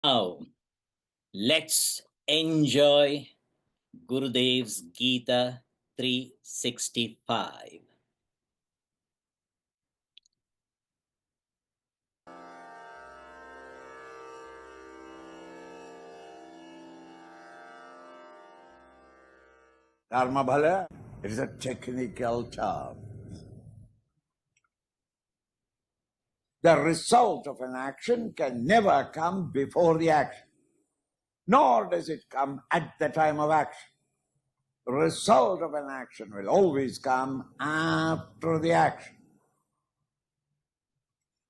Now, let's enjoy Gurudev's Gita 365. Karma bhala is a technical term. The result of an action can never come before the action, nor does it come at the time of action. The result of an action will always come after the action.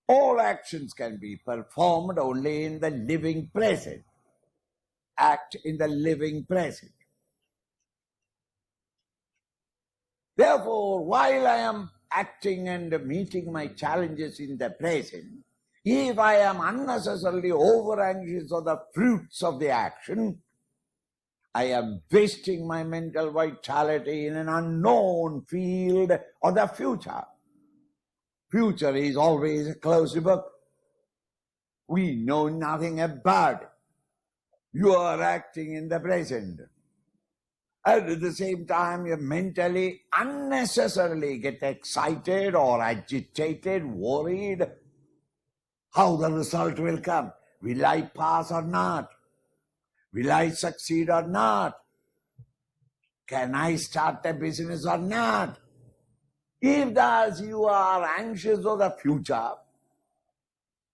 All actions can be performed only in the living present. Act in the living present. Therefore, while I am acting and meeting my challenges in the present, if I am unnecessarily over-anxious of the fruits of the action, I am wasting my mental vitality in an unknown field of the future. Future is always a closed book. We know nothing about it. You are acting in the present. And at the same time, you mentally unnecessarily get excited or agitated, worried how the result will come. Will I pass or not? Will I succeed or not? Can I start a business or not? If thus you are anxious of the future,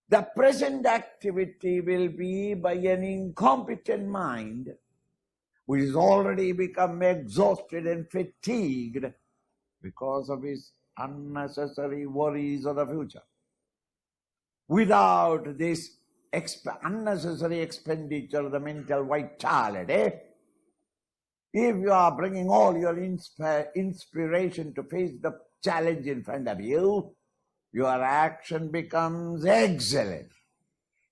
the present activity will be by an incompetent mind which has already become exhausted and fatigued because of his unnecessary worries of the future. Without this unnecessary expenditure of the mental vitality, if you are bringing all your inspiration to face the challenge in front of you, your action becomes excellent.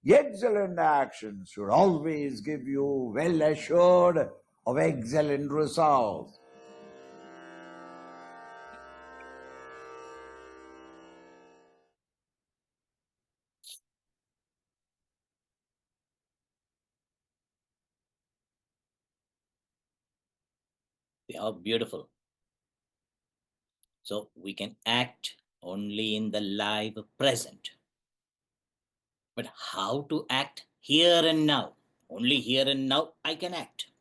Excellent actions should always give you well assured of excellent results. They are beautiful. So we can act only in the live present. But how to act here and now? Only here and now I can act.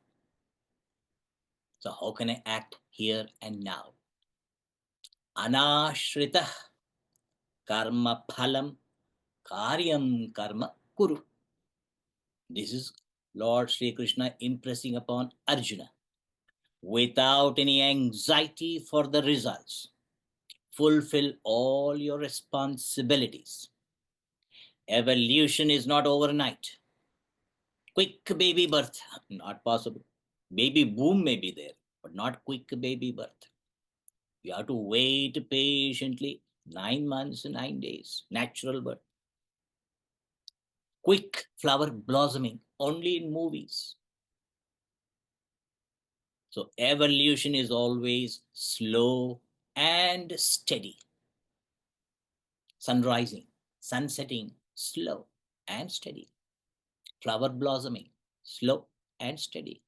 So how can I act here and now? Anashrita karma phalam karyam karma kuru. This is Lord Sri Krishna impressing upon Arjuna. Without any anxiety for the results, fulfill all your responsibilities. Evolution is not overnight. Quick baby birth, not possible. Baby boom may be there, but not quick baby birth. You have to wait patiently 9 months, 9 days, natural birth. Quick flower blossoming, only in movies. So evolution is always slow and steady. Sun rising, sun setting, slow and steady. Flower blossoming, slow and steady.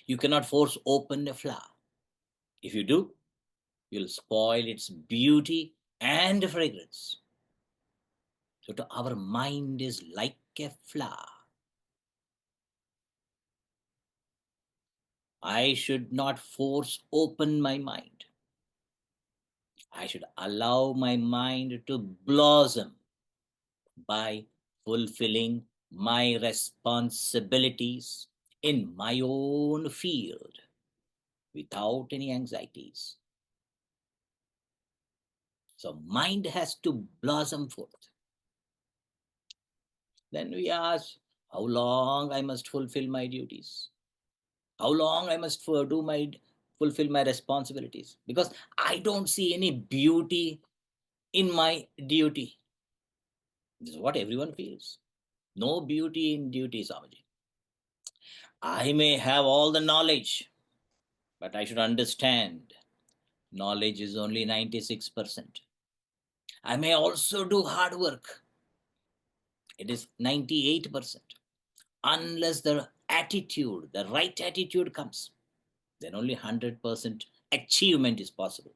You cannot force open a flower. If you do, you'll spoil its beauty and fragrance. So to our mind is like a flower. I should not force open my mind. I should allow my mind to blossom by fulfilling my responsibilities in my own field without any anxieties. So mind has to blossom forth. Then we ask, how long I must fulfill my duties? How long I must fulfill my responsibilities? Because I don't see any beauty in my duty. This is what everyone feels. No beauty in duty, Swamiji. I may have all the knowledge, but I should understand knowledge is only 96%. I may also do hard work. It is 98%. Unless the attitude, the right attitude comes, then only 100% achievement is possible.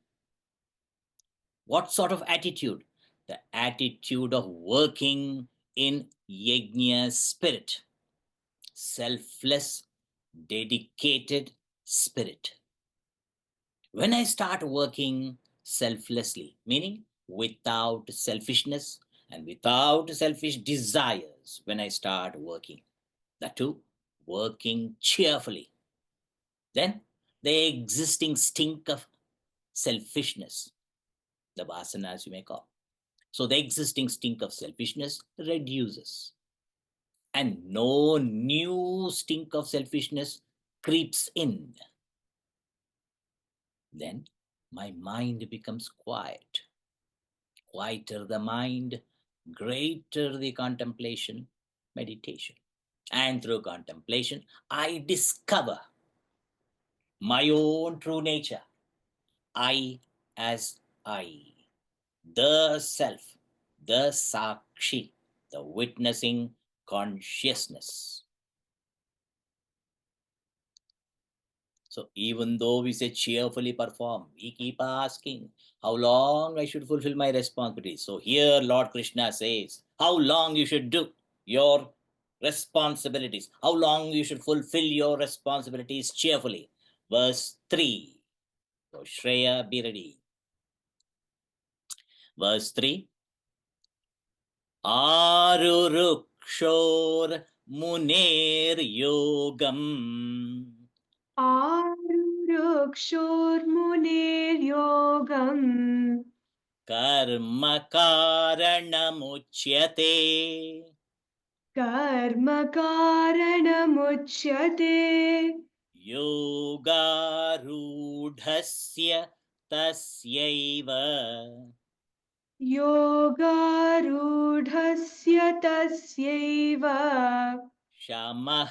What sort of attitude? The attitude of working in yajna spirit, selfless, dedicated spirit. When I start working selflessly, meaning without selfishness and without selfish desires, when I start working, that too, working cheerfully, then the existing stink of selfishness, the vasana as you may call. So the existing stink of selfishness reduces, and no new stink of selfishness creeps in. Then my mind becomes quiet. Quieter the mind, greater the contemplation, meditation. And through contemplation, I discover my own true nature. I as I, the self, the sakshi, the witnessing consciousness. So even though we say cheerfully perform, we keep asking how long I should fulfill my responsibilities. So here Lord Krishna says how long you should do your responsibilities, how long you should fulfill your responsibilities cheerfully. Verse 3. So Shreya, be ready. Verse 3. Arurukshor muner yogam. आरुरुक्षोर्मुनेर्योगम् कर्म कारणमुच्यते. कर्म कारणमुच्यते योगारूढस्य तस्यैव योगारूढस्य तस्यैव शमः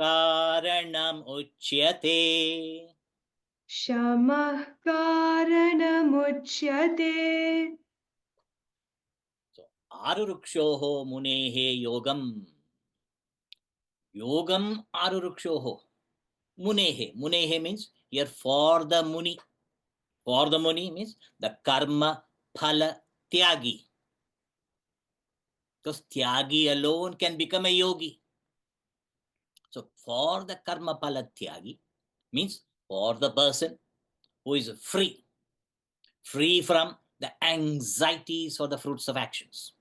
कारणमुच्यते. शमः कारणमुच्यते. So, आरुरुक्षोः मुनेः योगम्. Yogam arurukshoho. Munehe. Munehe means here for the muni. For the muni means the karma phala tyagi. Because tyagi alone can become a yogi. So for the karma phala tyagi means for the person who is free from the anxieties for the fruits of actions.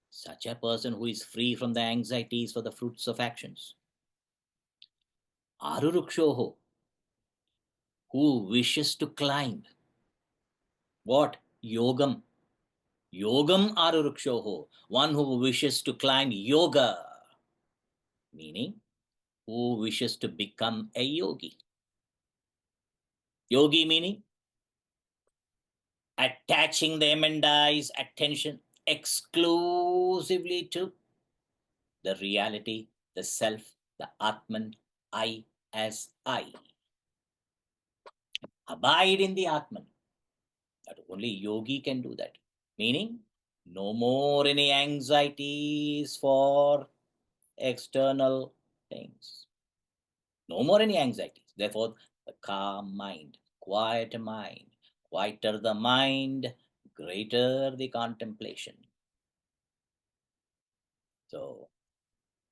Such a person who is free from the anxieties for the fruits of actions. Arurukshoho, who wishes to climb. What? Yogam. Yogam arurukshoho, one who wishes to climb yoga, meaning who wishes to become a yogi. Yogi meaning attaching the emendice attention exclusively to the reality, the self, the Atman, I as I. Abide in the Atman. That only yogi can do that. Meaning, no more any anxieties for external things. No more any anxieties. Therefore, the calm mind, quiet mind, quieter the mind, greater the contemplation. So,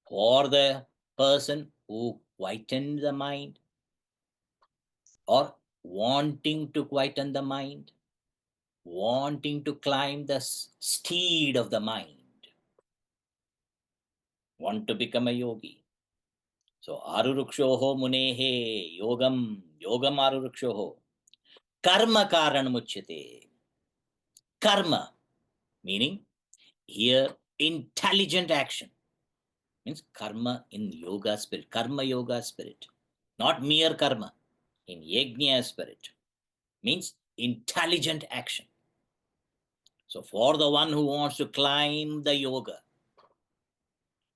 for the person who quietened the mind or wanting to quieten the mind, wanting to climb the steed of the mind, want to become a yogi. So, arurukshoho munehe yogam arurukshoho karma karanmuchyate. Karma, meaning here intelligent action, means karma in yoga spirit, karma yoga spirit, not mere karma, in yajna spirit, means intelligent action. So for the one who wants to climb the yoga,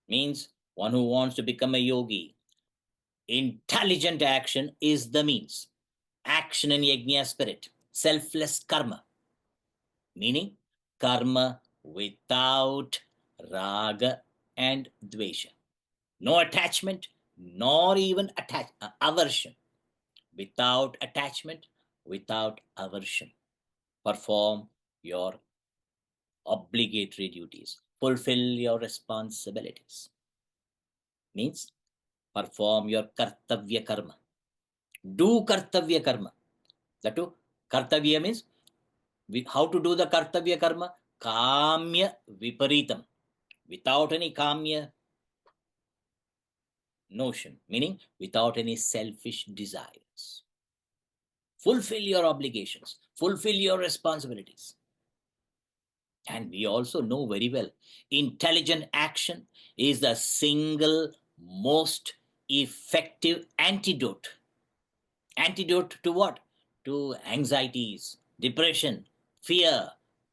means one who wants to become a yogi, intelligent action is the means. Action in yajna spirit, selfless karma, meaning karma without raga and dvesha. No attachment, nor even aversion. Without attachment, without aversion. Perform your obligatory duties. Fulfill your responsibilities. Means perform your kartavya karma. Do kartavya karma. That too, kartavya means how to do the kartavya karma? Kamya viparitam. Without any kamya notion, meaning without any selfish desires. Fulfill your obligations. Fulfill your responsibilities. And we also know very well, intelligent action is the single most effective antidote. Antidote to what? To anxieties, depression, fear,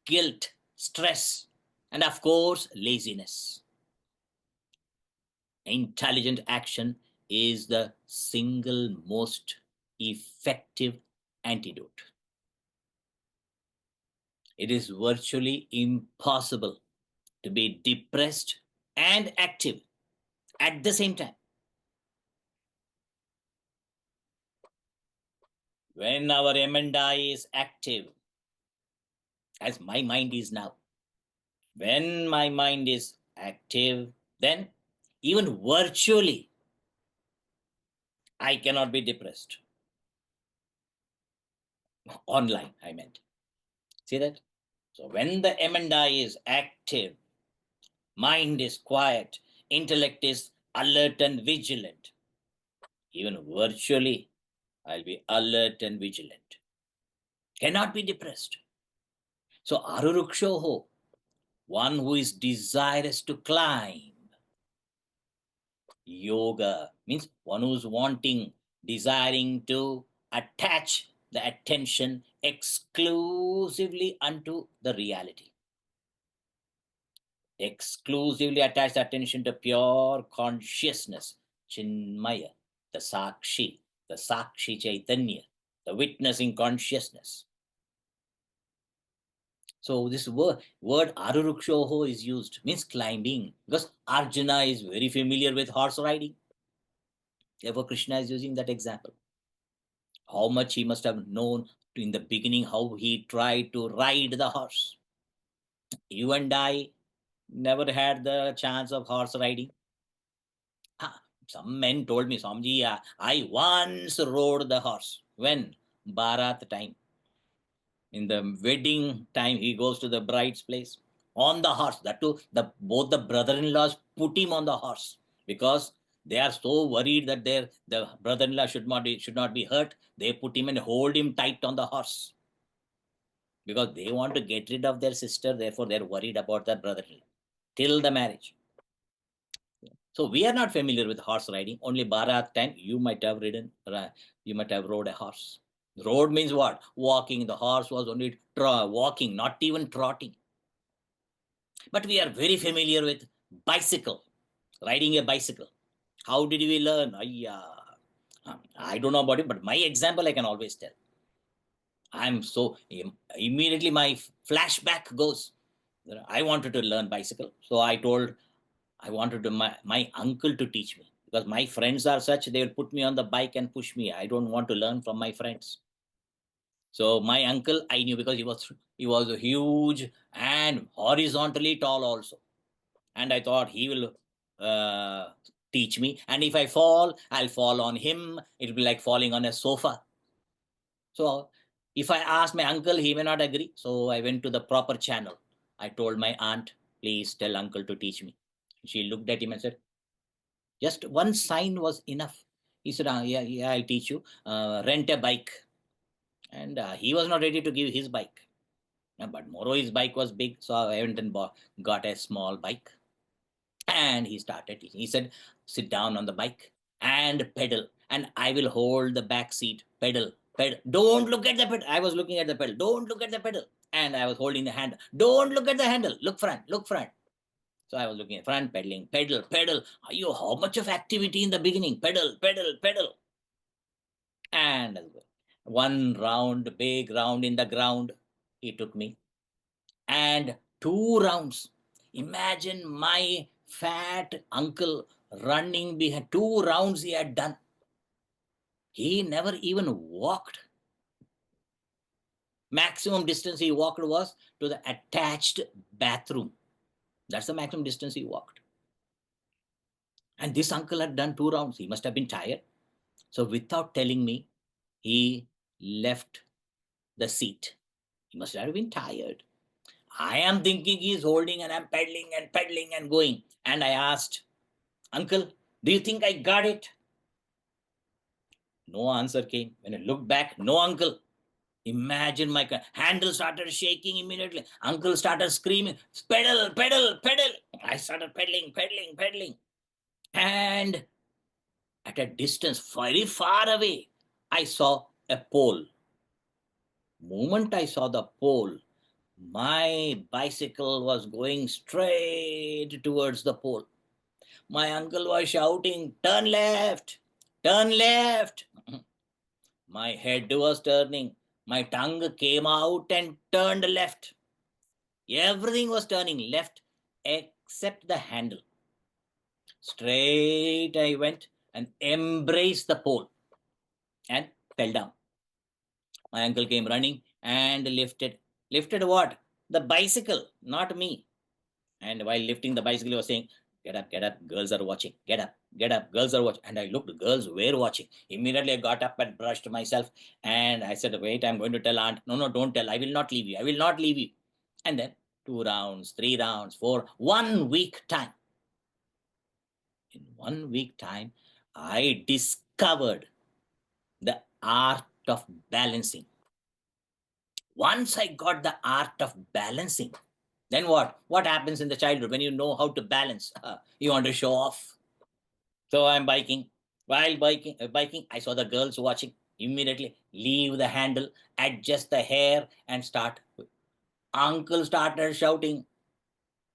guilt, stress, and of course, laziness. Intelligent action is the single most effective antidote. It is virtually impossible to be depressed and active at the same time. When our emenda is active, as my mind is now, when my mind is active, then even virtually, I cannot be depressed. Online, I meant. See that? So when the emenda is active, mind is quiet, intellect is alert and vigilant. Even virtually, I'll be alert and vigilant. Cannot be depressed. So arurukshoho, one who is desirous to climb. Yoga means one who's wanting, desiring to attach the attention exclusively unto the reality. Exclusively attach the attention to pure consciousness, Chinmaya, the Sakshi Chaitanya, the witnessing consciousness. So this word arurukshoho is used, means climbing, because Arjuna is very familiar with horse riding. Therefore, Krishna is using that example. How much he must have known in the beginning, how he tried to ride the horse. You and I never had the chance of horse riding. Some men told me, Swamiji, I once rode the horse. When? Bharat time. In the wedding time, he goes to the bride's place on the horse. That too, both the brother-in-laws put him on the horse because they are so worried that the brother-in-law should not be hurt. They put him and hold him tight on the horse because they want to get rid of their sister. Therefore, they're worried about their brother-in-law till the marriage. So we are not familiar with horse riding. Only Bharat time you might have ridden. You might have rode a horse. Rode means what? Walking. The horse was only walking, not even trotting. But we are very familiar with bicycle, riding a bicycle. How did we learn? I don't know about it, but my example I can always tell. I'm so immediately my flashback goes. I wanted to learn bicycle, so I told I wanted my uncle to teach me because my friends are such, they will put me on the bike and push me. I don't want to learn from my friends. So my uncle I knew because he was huge and horizontally tall also. And I thought he will teach me. And if I fall, I'll fall on him. It'll be like falling on a sofa. So if I ask my uncle, he may not agree. So I went to the proper channel. I told my aunt, please tell uncle to teach me. She looked at him and said, just one sign was enough. He said, yeah, I'll teach you. Rent a bike. And he was not ready to give his bike. But Moro, his bike was big. So I went and got a small bike. And he started teaching. He said, sit down on the bike and pedal. And I will hold the back seat. Pedal. Don't look at the pedal. I was looking at the pedal. Don't look at the pedal. And I was holding the handle. Don't look at the handle. Look front. So I was looking at front, pedaling, pedal. How much of activity in the beginning? Pedal. And one round, big round in the ground, he took me. and 2 rounds. Imagine my fat uncle running behind. 2 rounds he had done. He never even walked. Maximum distance he walked was to the attached bathroom. That's the maximum distance he walked. And this uncle had done 2 rounds. He must have been tired. So without telling me, he left the seat. He must have been tired. I am thinking he's holding and I'm pedaling and going. And I asked, Uncle, do you think I got it? No answer came. When I looked back, no uncle. Imagine my handle started shaking immediately. Uncle started screaming, pedal, pedal, pedal. I started pedaling. And at a distance, very far away, I saw a pole. Moment I saw the pole, my bicycle was going straight towards the pole. My uncle was shouting, turn left, turn left. My head was turning. My tongue came out and turned left. Everything was turning left except the handle. Straight I went and embraced the pole and fell down. My uncle came running and lifted. Lifted what? The bicycle, not me. And while lifting the bicycle, he was saying, get up, girls are watching. Get up, girls are watching. And I looked, girls were watching. Immediately I got up and brushed myself. And I said, wait, I'm going to tell aunt. No, don't tell. I will not leave you. And then 2 rounds, 3 rounds, 4, 1 week time. In 1 week time, I discovered the art of balancing. Once I got the art of balancing, then what? What happens in the childhood when you know how to balance? You want to show off. So I'm biking. While biking, I saw the girls watching. Immediately leave the handle, adjust the hair, and start. Uncle started shouting,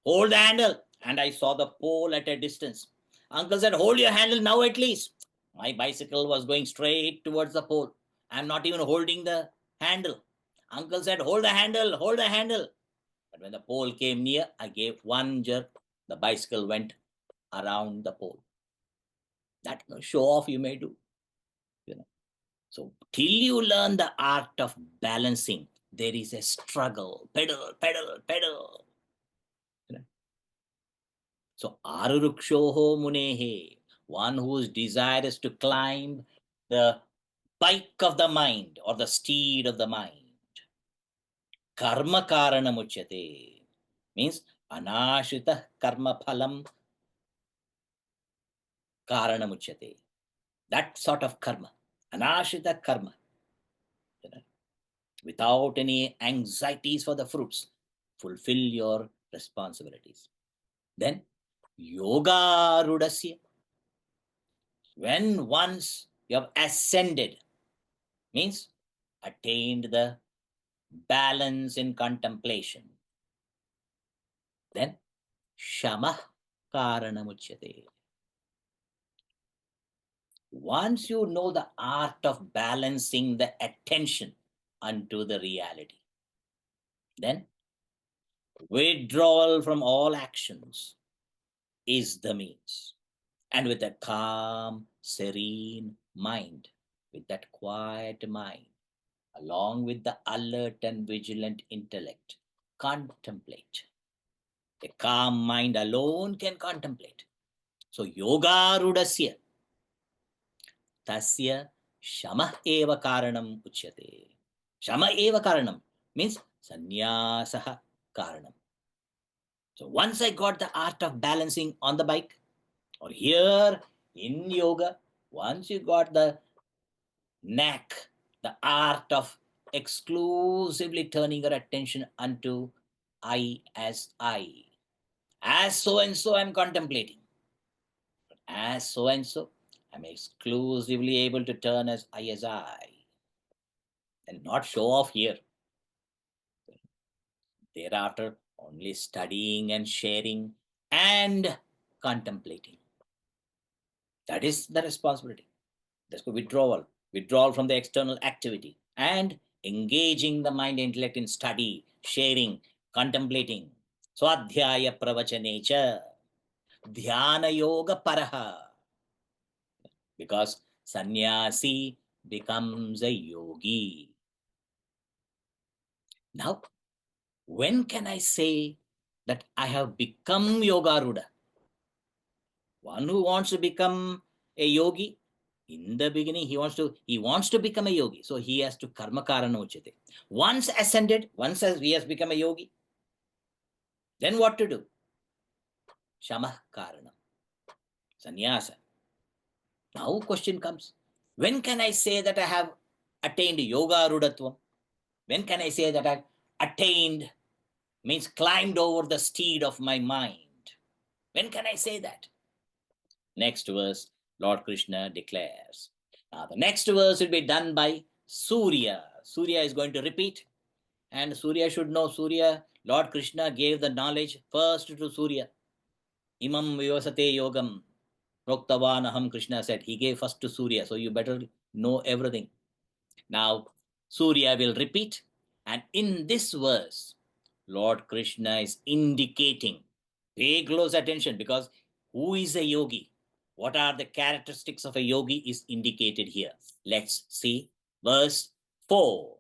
hold the handle. And I saw the pole at a distance. Uncle said, hold your handle now at least. My bicycle was going straight towards the pole. I'm not even holding the handle. Uncle said, hold the handle. But when the pole came near, I gave one jerk. The bicycle went around the pole. That show off you may do. So till you learn the art of balancing, there is a struggle. Pedal. So Arurukshoho Munehe, one who is desirous to climb the bike of the mind or the steed of the mind. Karma karana muchyate means anashita karma phalam karana muchyate. That sort of karma, anashita karma, without any anxieties for the fruits, fulfill your responsibilities. Then yoga rudasya, when once you have ascended, means attained the balance in contemplation, then shamah karanamuchyate. Once you know the art of balancing the attention unto the reality, then withdrawal from all actions is the means. And with a calm, serene mind, with that quiet mind, along with the alert and vigilant intellect, contemplate. A calm mind alone can contemplate. So yoga rudasya tasya shamah eva karanam uchyate. Shama eva karanam means sannyasah karanam. So once I got the art of balancing on the bike, or here in yoga, once you got the knack, the art of exclusively turning your attention unto I as I. As so and so I'm contemplating. As so and so, I'm exclusively able to turn as I as I. And not show off here. Thereafter, only studying and sharing and contemplating. That is the responsibility. That's withdrawal. Withdrawal from the external activity and engaging the mind intellect in study, sharing, contemplating. Swadhyaya pravachanecha dhyana yoga paraha. Because sannyasi becomes a yogi. Now, when can I say that I have become Yogaruda? One who wants to become a yogi, in the beginning he wants to become a yogi. So he has to karma karana uchyate. Once ascended, once as he has become a yogi, then what to do? Shamah karana. Sannyasa. Now question comes, when can I say that I have attained yoga rudatvam? When can I say that I've attained, means climbed over the steed of my mind? When can I say that? Next verse, Lord Krishna declares. Now the next verse will be done by Surya. Surya is going to repeat, and Surya should know. Surya, Lord Krishna gave the knowledge first to Surya. Imam vivasate yogam proktavan aham, Krishna said. He gave first to Surya, so you better know everything. Now Surya will repeat, and in this verse, Lord Krishna is indicating, pay close attention, because who is a yogi? What are the characteristics of a yogi is indicated here. Let's see verse 4.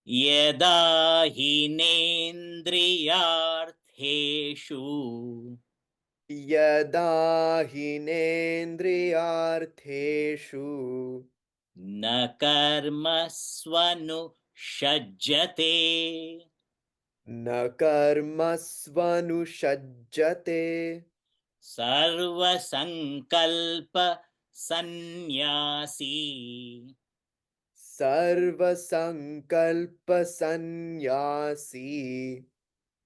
Yada hinendriyartheshu Yada hinendriyartheshu na karmasvanu shajjate na karmasvanushajjate sarva sankalpa sannyasi sarva sankalpa sannyasi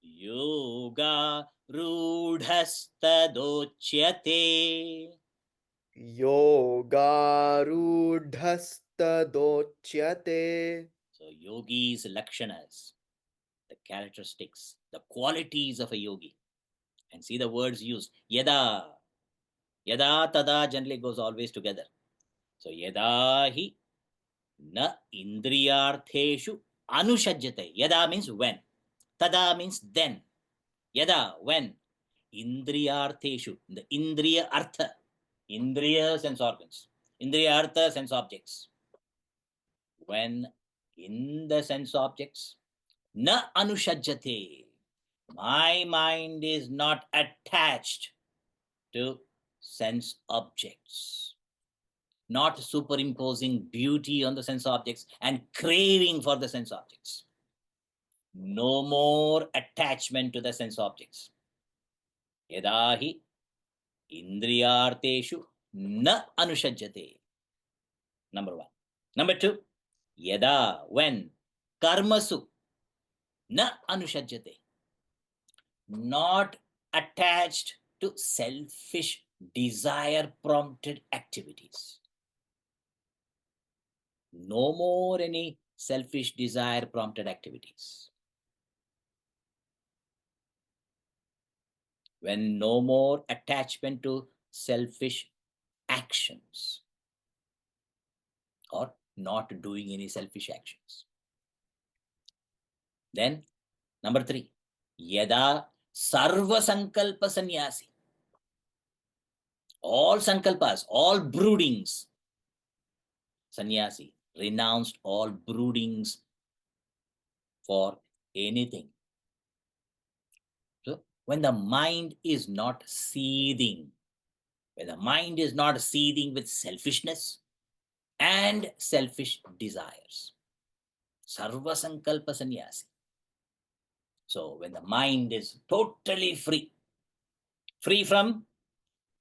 yoga rudhastadochyate. yogarudhastadochyate. So yogis lakshanas, the characteristics, the qualities of a yogi. And see the words used. Yada. Yada tada generally goes always together. So yada hi na indriyartheshu anushajyate. Yada means when. Tada means then. Yada, when. Indriyartheshu, the indriya artha. Indriya, sense organs. Indriya artha, sense objects. When in the sense objects, na anushajyate. My mind is not attached to sense objects, not superimposing beauty on the sense objects and craving for the sense objects. No more attachment to the sense objects. Yada hi indriyarteshu na anushajyate. Number one. Number two, yada, when, karmasu na anushajyate. Not attached to selfish desire prompted activities. No more any selfish desire prompted activities. When no more attachment to selfish actions or not doing any selfish actions. Then number three, yada sarva sankalpa sannyasi. All sankalpas, all broodings, sannyasi renounced all broodings for anything. So when the mind is not seething, when the mind is not seething with selfishness and selfish desires, sarva sankalpa sannyasi. So when the mind is totally free from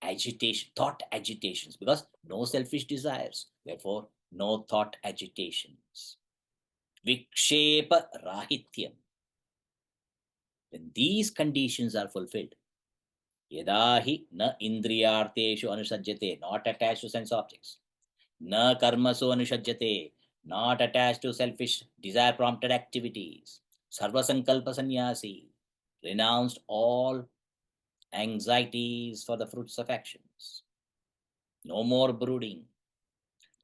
agitation, thought agitations, because no selfish desires, therefore no thought agitations. Vikshepa rahityam. When these conditions are fulfilled, yada hi na indriyarteshu anusajyate, not attached to sense objects, na karmasu anusajyate, not attached to selfish desire prompted activities, sarva sankalpa sannyasi, renounced all anxieties for the fruits of actions, no more brooding.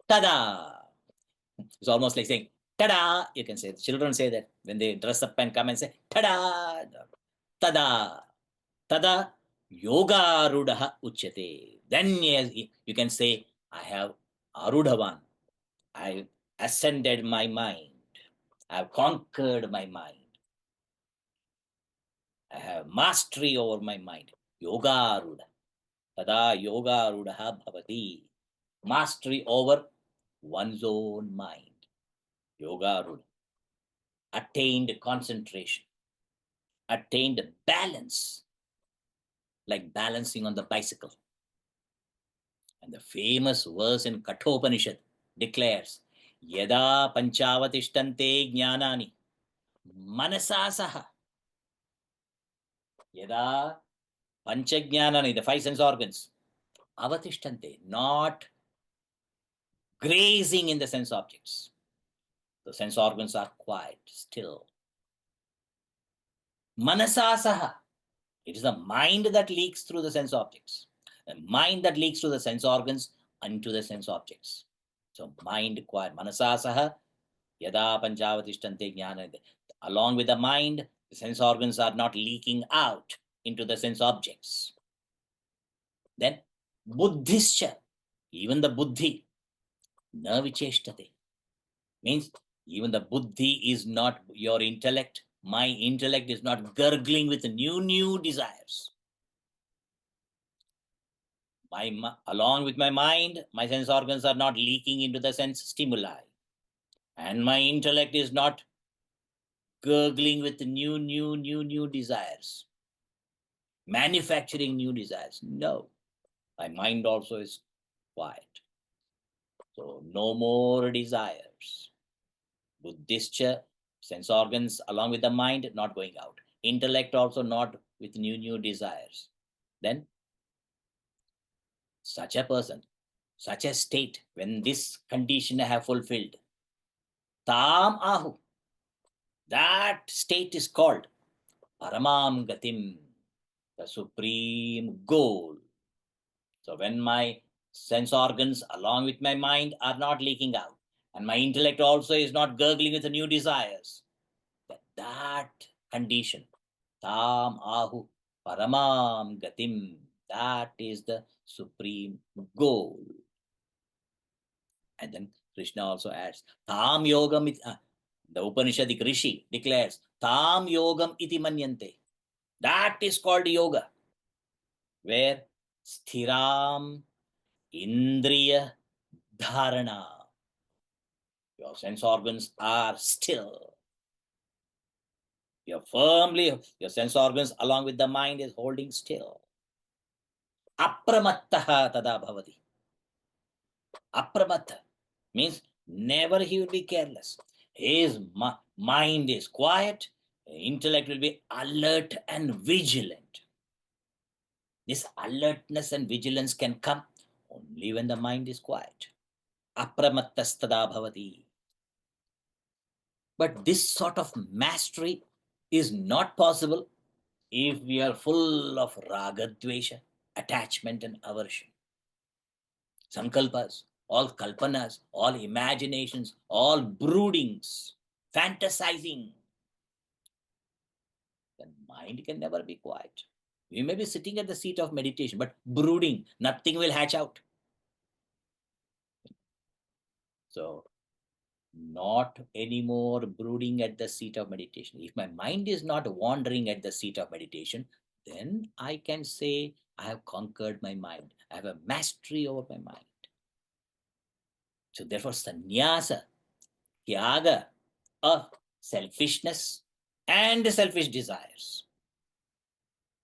Tada! It's almost like saying, tada, you can say. Children say that when they dress up and come and say, tada, tada, tada, yoga rudaha uchyate. Then yes, you can say, I have arudhavan. I ascended my mind. I have conquered my mind. I have mastery over my mind. Yoga ruda. Tada yoga rudaha bhavati. Mastery over one's own mind. Yoga ruda. Attained concentration. Attained balance. Like balancing on the bicycle. And the famous verse in Kathopanishad declares, Yada panchavatishtante jnanani manasasaha. Yada panchajnanani, the five sense organs, avatishtante, not grazing in the sense objects. The sense organs are quiet, still. Manasasaha, it is the mind that leaks through the sense objects. The mind that leaks through the sense organs into the sense objects. So mind quiet. Manasasaha, yada panchavatishtante jnana. Along with the mind, the sense organs are not leaking out into the sense objects. Then buddhischa, even the buddhi, na vicheshtate, means even the buddhi is not your intellect. My intellect is not gurgling with new desires. Along with my mind, my sense organs are not leaking into the sense stimuli. And my intellect is not gurgling with new desires. Manufacturing new desires. No. My mind also is quiet. So no more desires. Buddhischa, sense organs along with the mind not going out. Intellect also not with new desires. Then such a person, such a state, when this condition I have fulfilled, tam ahu, that state is called paramam gatim, the supreme goal. So when my sense organs along with my mind are not leaking out, and my intellect also is not gurgling with the new desires, that condition, tam ahu paramam gatim, that is the supreme goal. And then Krishna also adds, tam yogam, the Upanishadic Rishi declares, tam yogam iti manyante. That is called yoga, where sthiram indriya dharana. Your sense organs are still. Your sense organs along with the mind is holding still. Apramattaha tada bhavati. Apramatta means never he will be careless. His mind is quiet, intellect will be alert and vigilant. This alertness and vigilance can come only when the mind is quiet. Apramattastada bhavati. But this sort of mastery is not possible if we are full of ragadvesha, attachment and aversion. Sankalpas, all kalpanas, all imaginations, all broodings, fantasizing. The mind can never be quiet. We may be sitting at the seat of meditation, but brooding, nothing will hatch out. So, not anymore brooding at the seat of meditation. If my mind is not wandering at the seat of meditation, then I can say I have conquered my mind. I have a mastery over my mind. So therefore, sannyasa, tyaga of selfishness and selfish desires.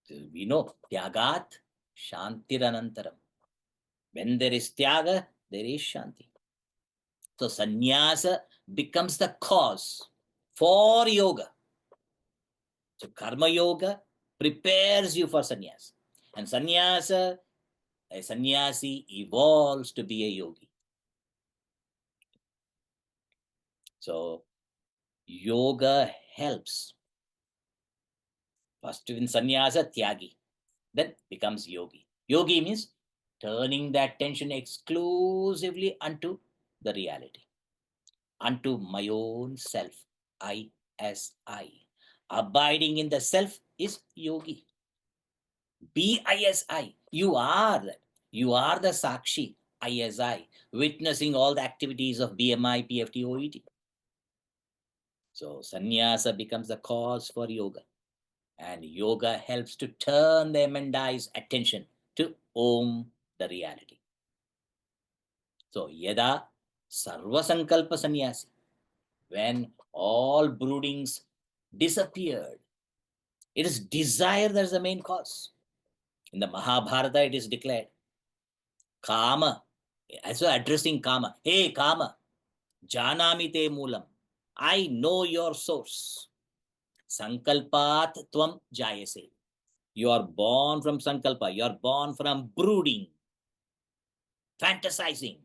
So we know tyagat shantiranantaram. When there is tyaga, there is shanti. So sannyasa becomes the cause for yoga. So karma yoga prepares you for sannyasa. And sannyasa, a sannyasi evolves to be a yogi. So yoga helps. First in sannyasa, tyagi, then becomes yogi. Yogi means turning the attention exclusively unto the reality. unto my own self. I as I. Abiding in the self is yogi. B-I-S-I. You are that. You are the Sakshi, I-S-I, witnessing all the activities of BMI, PFT, OET. So sannyasa becomes the cause for yoga. And yoga helps to turn the Mandi's attention to Om, the reality. So yada sarva sankalpa sannyasi, when all broodings disappeared, it is desire that is the main cause. In the Mahabharata, it is declared, Kama, also addressing Kama, hey Kama, janami te moolam, I know your source. Sankalpat tvam jayase. You are born from sankalpa, you are born from brooding, fantasizing.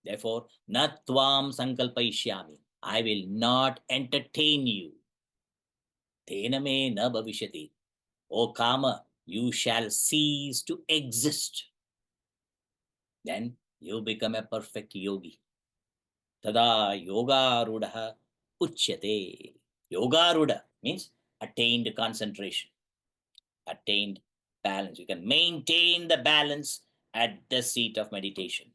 Therefore, na tvam sankalpaishyami, I will not entertain you. Tena me na bhavishyati. O Kama, you shall cease to exist. Then you become a perfect yogi. Tada yoga rudaha uchyate. Yoga ruda means attained concentration, attained balance. You can maintain the balance at the seat of meditation.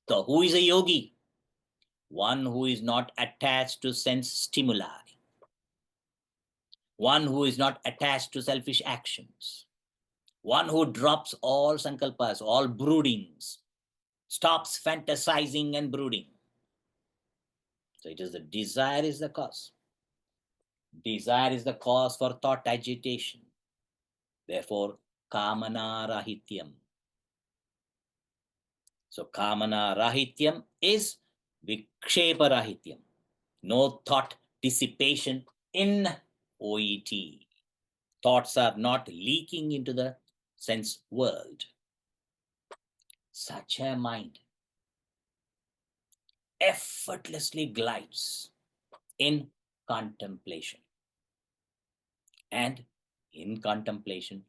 So who is a yogi? One who is not attached to sense stimuli. One who is not attached to selfish actions. One who drops all sankalpas, all broodings, stops fantasizing and brooding. So it is the desire is the cause. Desire is the cause for thought agitation. Therefore, kamana rahityam. So kamana rahityam is vikshepa rahityam. No thought dissipation in OET. Thoughts are not leaking into the sense world. Such a mind effortlessly glides in contemplation. And in contemplation,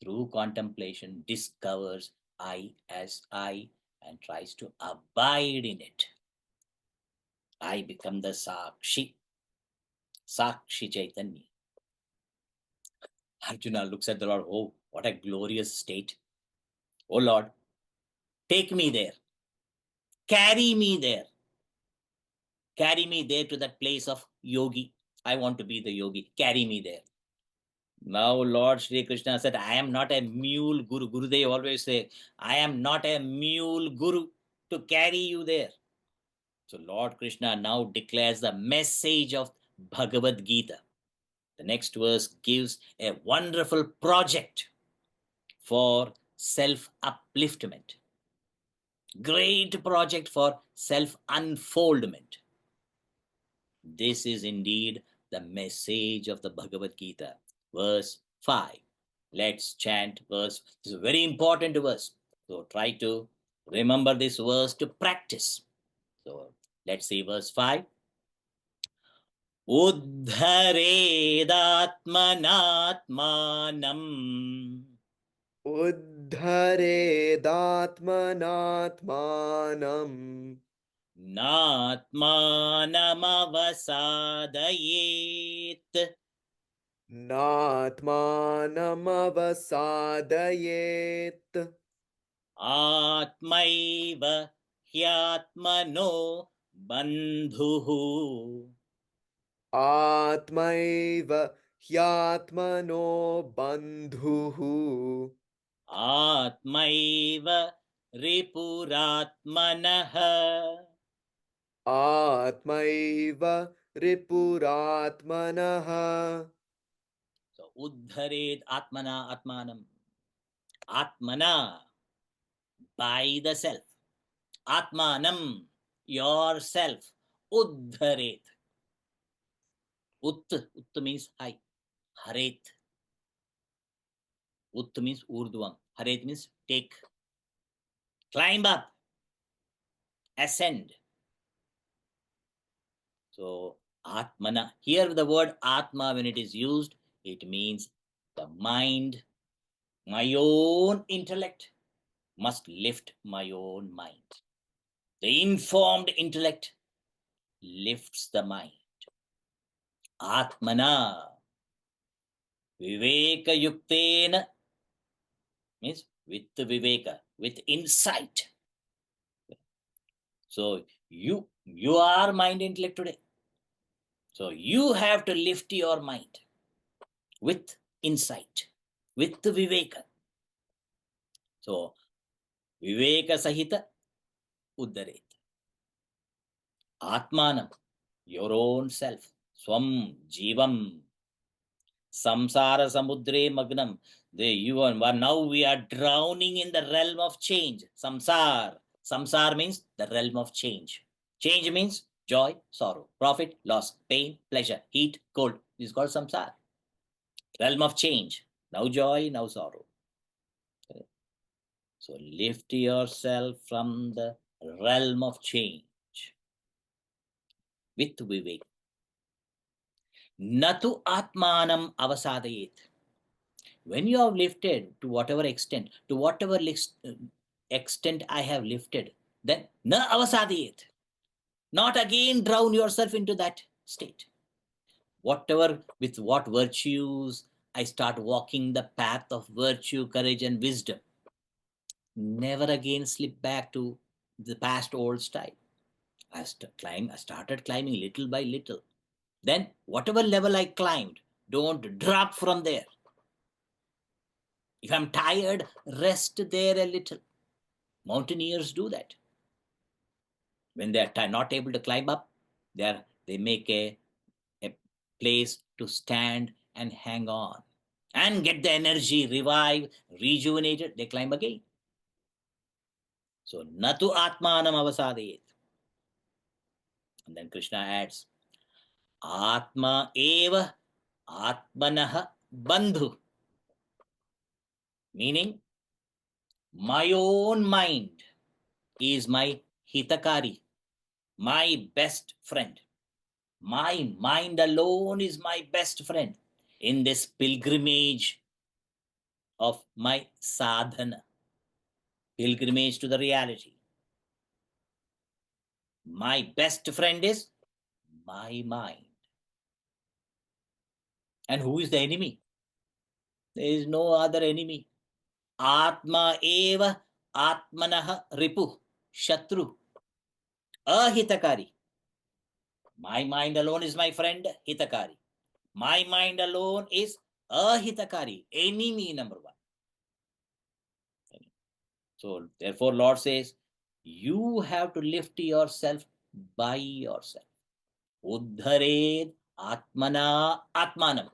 through contemplation, discovers I as I and tries to abide in it. I become the Sakshi, Sakshi Chaitanya. Arjuna looks at the Lord, oh, what a glorious state. Oh Lord, take me there. Carry me there. Carry me there to that place of yogi. I want to be the yogi. Carry me there. Now Lord Shri Krishna said, I am not a mule guru. Gurudev always say, I am not a mule guru to carry you there. So Lord Krishna now declares the message of Bhagavad Gita. The next verse gives a wonderful project for self-upliftment. Great project for self-unfoldment. This is indeed the message of the Bhagavad Gita. Verse 5. Let's chant verse. This is a very important verse. So try to remember this verse to practice. So let's see verse 5. Uddharedātmanātmānam. Uddharedātmanātmānam. Nātmānamavasadayet. Nātmānamavasadayet. Atmaiva hyatmano bandhuhu. Atmaiva hyatmano bandhuhu. Atmaiva ripuratmanaha. Atmaiva ripuratmanaha. So uddhared atmana atmanam. Atmana, by the self. Atmanam, yourself. Uddharet. Ut means high. Haret. Ut means urdhvam. Haret means take. Climb up. Ascend. So atmana. Here the word atma, when it is used, it means the mind, my own intellect must lift my own mind. The informed intellect lifts the mind. Atmana viveka yuktena means with viveka, with insight. So you are mind intellect today. So you have to lift your mind with insight, with viveka. So viveka sahita uddaret. Atmanam, your own self. Swam jivam. Samsara samudre magnam. Now we are drowning in the realm of change. Samsar. Samsar means the realm of change. Change means joy, sorrow, profit, loss, pain, pleasure, heat, cold. This is called samsar. Realm of change. Now joy, now sorrow. So lift yourself from the realm of change with vivek. Natu atmanam avasadayet. When you have lifted to whatever extent, extent I have lifted, then na avasadayet. Not again drown yourself into that state. Whatever, with what virtues I start walking the path of virtue, courage, and wisdom. Never again slip back to the past old style. I started climbing little by little. Then whatever level I climbed, don't drop from there. If I'm tired, rest there a little. Mountaineers do that. When they are not able to climb up, they make a place to stand and hang on and get the energy, revive, rejuvenated. They climb again. So, natu atmanam avasadayet. And then Krishna adds, Atma eva atmanah bandhu. Meaning, my own mind is my hitakari, my best friend. My mind alone is my best friend in this pilgrimage of my sadhana, pilgrimage to the reality. My best friend is my mind. And who is the enemy? There is no other enemy. Atma eva atmanah ripu shatru ahitakari. My mind alone is my friend, hitakari. My mind alone is ahitakari, enemy number one. So therefore Lord says, you have to lift yourself by yourself. Uddhared atmana atmanam.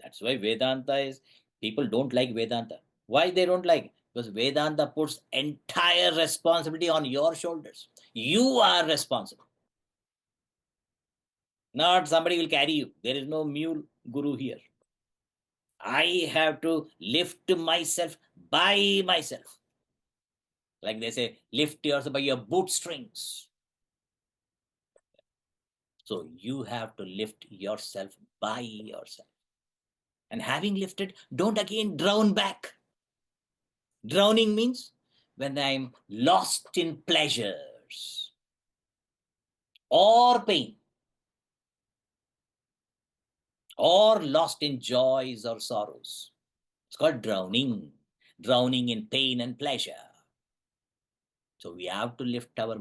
That's why Vedanta is, people don't like Vedanta. Why they don't like? Because Vedanta puts entire responsibility on your shoulders. You are responsible. Not somebody will carry you. There is no mule guru here. I have to lift myself by myself. Like they say, lift yourself by your bootstrings. So you have to lift yourself by yourself. And having lifted, don't again drown back. Drowning means when I'm lost in pleasures or pain, or lost in joys or sorrows. It's called drowning, drowning in pain and pleasure. So we have to lift our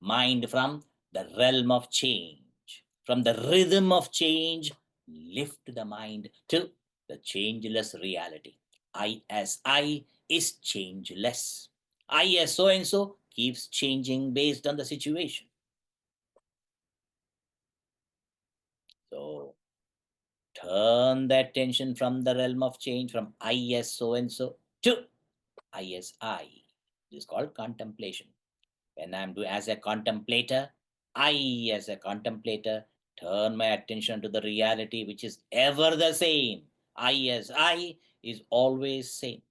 mind from the realm of change, from the rhythm of change, lift the mind to the changeless reality. I as I is changeless. I as so and so keeps changing based on the situation. So turn the attention from the realm of change, from I as so and so to I as I. This is called contemplation. When I'm doing as a contemplator, I as a contemplator turn my attention to the reality which is ever the same. I as I is always same.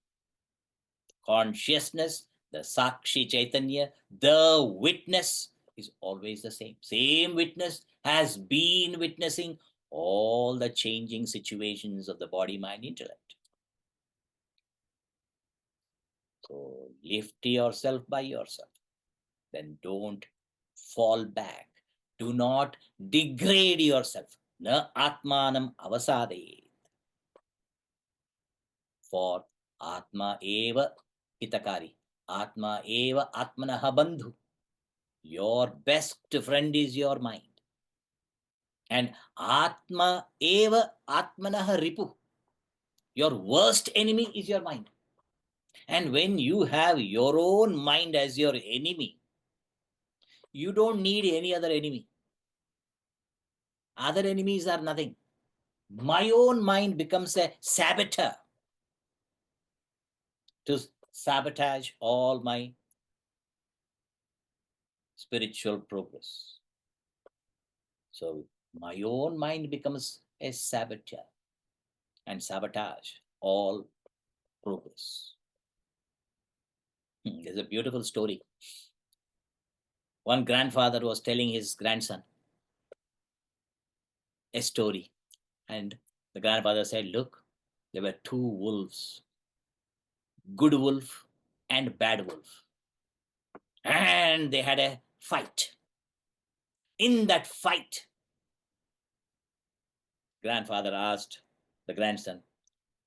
Consciousness, the Sakshi Chaitanya, the witness is always the same. Same witness has been witnessing all the changing situations of the body, mind, intellect. So lift yourself by yourself. Then don't fall back. Do not degrade yourself. Na atmanam avasade. For Atma eva hitakari. Atma eva atmanaha bandhu. Your best friend is your mind. And Atma eva atmanaha ripu. Your worst enemy is your mind. And when you have your own mind as your enemy, you don't need any other enemy. Other enemies are nothing. My own mind becomes a saboteur to sabotage all my spiritual progress. So my own mind becomes a saboteur and sabotage all progress. There's a beautiful story. One grandfather was telling his grandson a story, and the grandfather said, look, there were two wolves, good wolf and bad wolf, and they had a fight. In that fight, grandfather asked the grandson,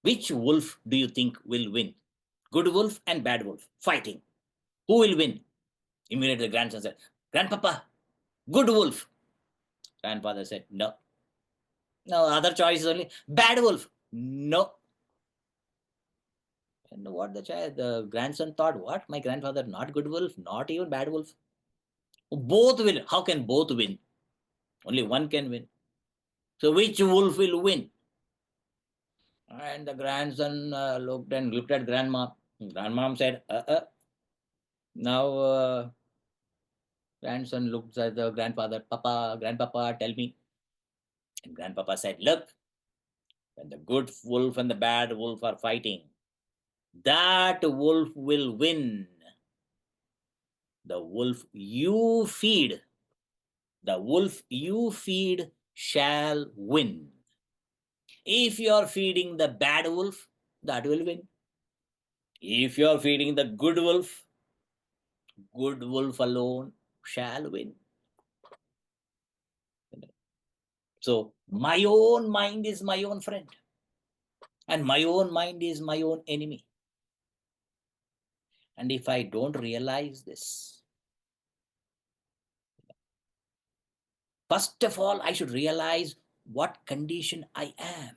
which wolf do you think will win? Good wolf and bad wolf fighting. Who will win? Immediately the grandson said, Grandpapa, good wolf. Grandfather said, no. No, other choice is only bad wolf. No. And what the grandson thought, what? My grandfather, not good wolf, not even bad wolf. Both will. How can both win? Only one can win. So which wolf will win? And the grandson looked at grandma. Grandmom said, Now grandson looked at the grandfather. Grandpapa, tell me. And grandpapa said, look, when the good wolf and the bad wolf are fighting, that wolf will win. The wolf you feed shall win. If you are feeding the bad wolf, that will win. If you are feeding the good wolf alone shall win. So my own mind is my own friend, and my own mind is my own enemy. And if I don't realize this, first of all, I should realize what condition I am.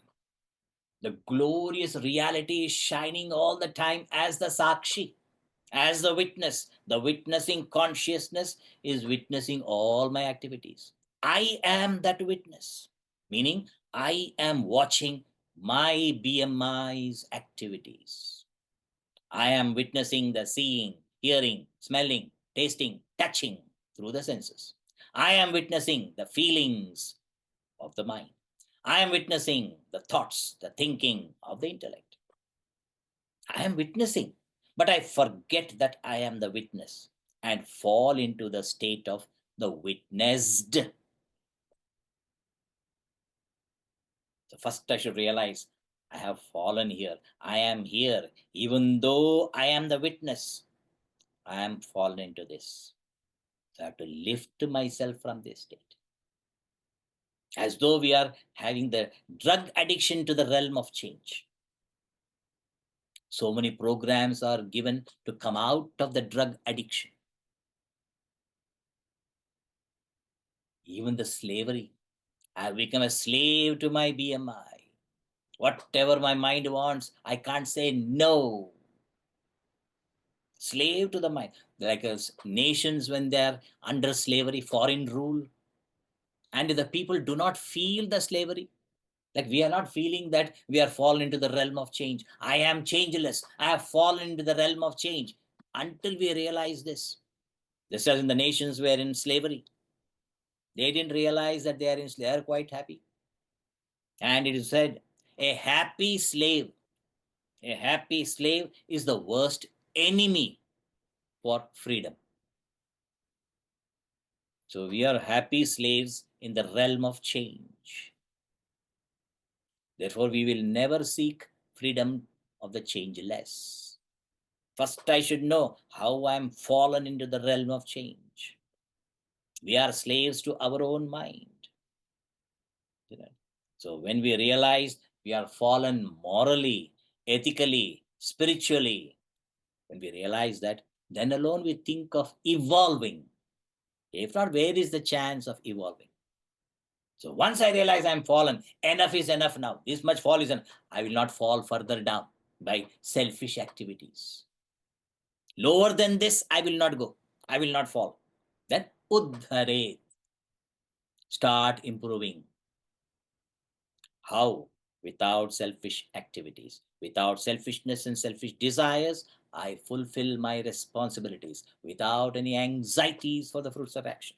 The glorious reality is shining all the time as the Sakshi, as the witness. The witnessing consciousness is witnessing all my activities. I am that witness, meaning I am watching my BMI's activities. I am witnessing the seeing, hearing, smelling, tasting, touching through the senses. I am witnessing the feelings of the mind. I am witnessing the thoughts, the thinking of the intellect. I am witnessing, but I forget that I am the witness and fall into the state of the witnessed. So first I should realize I have fallen here. I am here. Even though I am the witness, I am fallen into this. So I have to lift myself from this state. As though we are having the drug addiction to the realm of change. So many programs are given to come out of the drug addiction. Even the slavery. I have become a slave to my BMI. Whatever my mind wants, I can't say no. Slave to the mind. Like nations when they are under slavery, foreign rule, and the people do not feel the slavery. Like we are not feeling that we are fallen into the realm of change. I am changeless. I have fallen into the realm of change. Until we realize this. Just as in the nations were in slavery. They didn't realize that they are quite happy. And it is said, a happy slave is the worst enemy for freedom. So we are happy slaves in the realm of change. Therefore, we will never seek freedom of the changeless. First, I should know how I am fallen into the realm of change. We are slaves to our own mind. So when we realize we are fallen morally, ethically, spiritually, when we realize that, then alone we think of evolving. If not, where is the chance of evolving? So once I realize I'm fallen, enough is enough now. This much fall is enough. I will not fall further down by selfish activities. Lower than this, I will not go. I will not fall. Then uddhare. Start improving. How? Without selfish activities. Without selfishness and selfish desires, I fulfill my responsibilities without any anxieties for the fruits of action.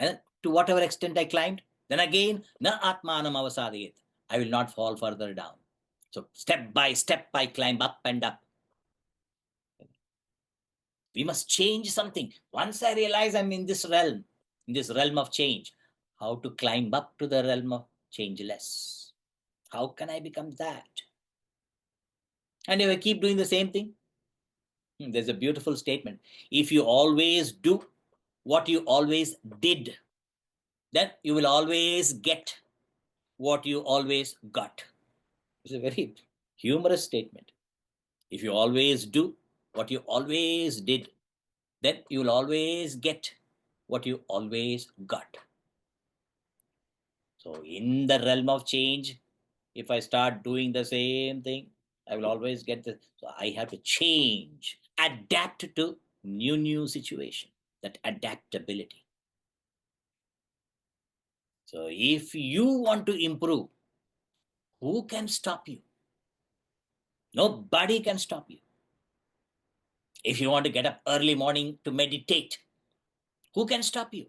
And to whatever extent I climbed, then again, na atmanam avasadiyet. I will not fall further down. So step by step, I climb up and up. We must change something. Once I realize I'm in this realm of change, how to climb up to the realm of changeless? How can I become that? And if I keep doing the same thing, there's a beautiful statement. If you always do what you always did, then you will always get what you always got. It's a very humorous statement. If you always do what you always did, then you will always get what you always got. So in the realm of change, if I start doing the same thing, I will always get the. So I have to change, adapt to new situation. That adaptability. So if you want to improve, who can stop you? Nobody can stop you. If you want to get up early morning to meditate, who can stop you?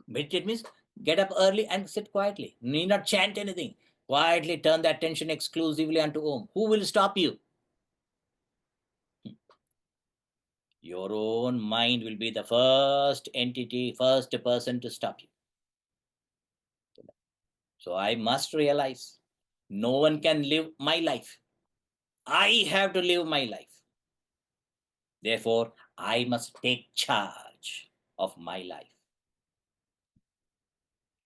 Meditate means get up early and sit quietly. Need not chant anything. Quietly turn the attention exclusively unto Om. Who will stop you? Your own mind will be the first entity, first person to stop you. So I must realize no one can live my life. I have to live my life. Therefore, I must take charge of my life.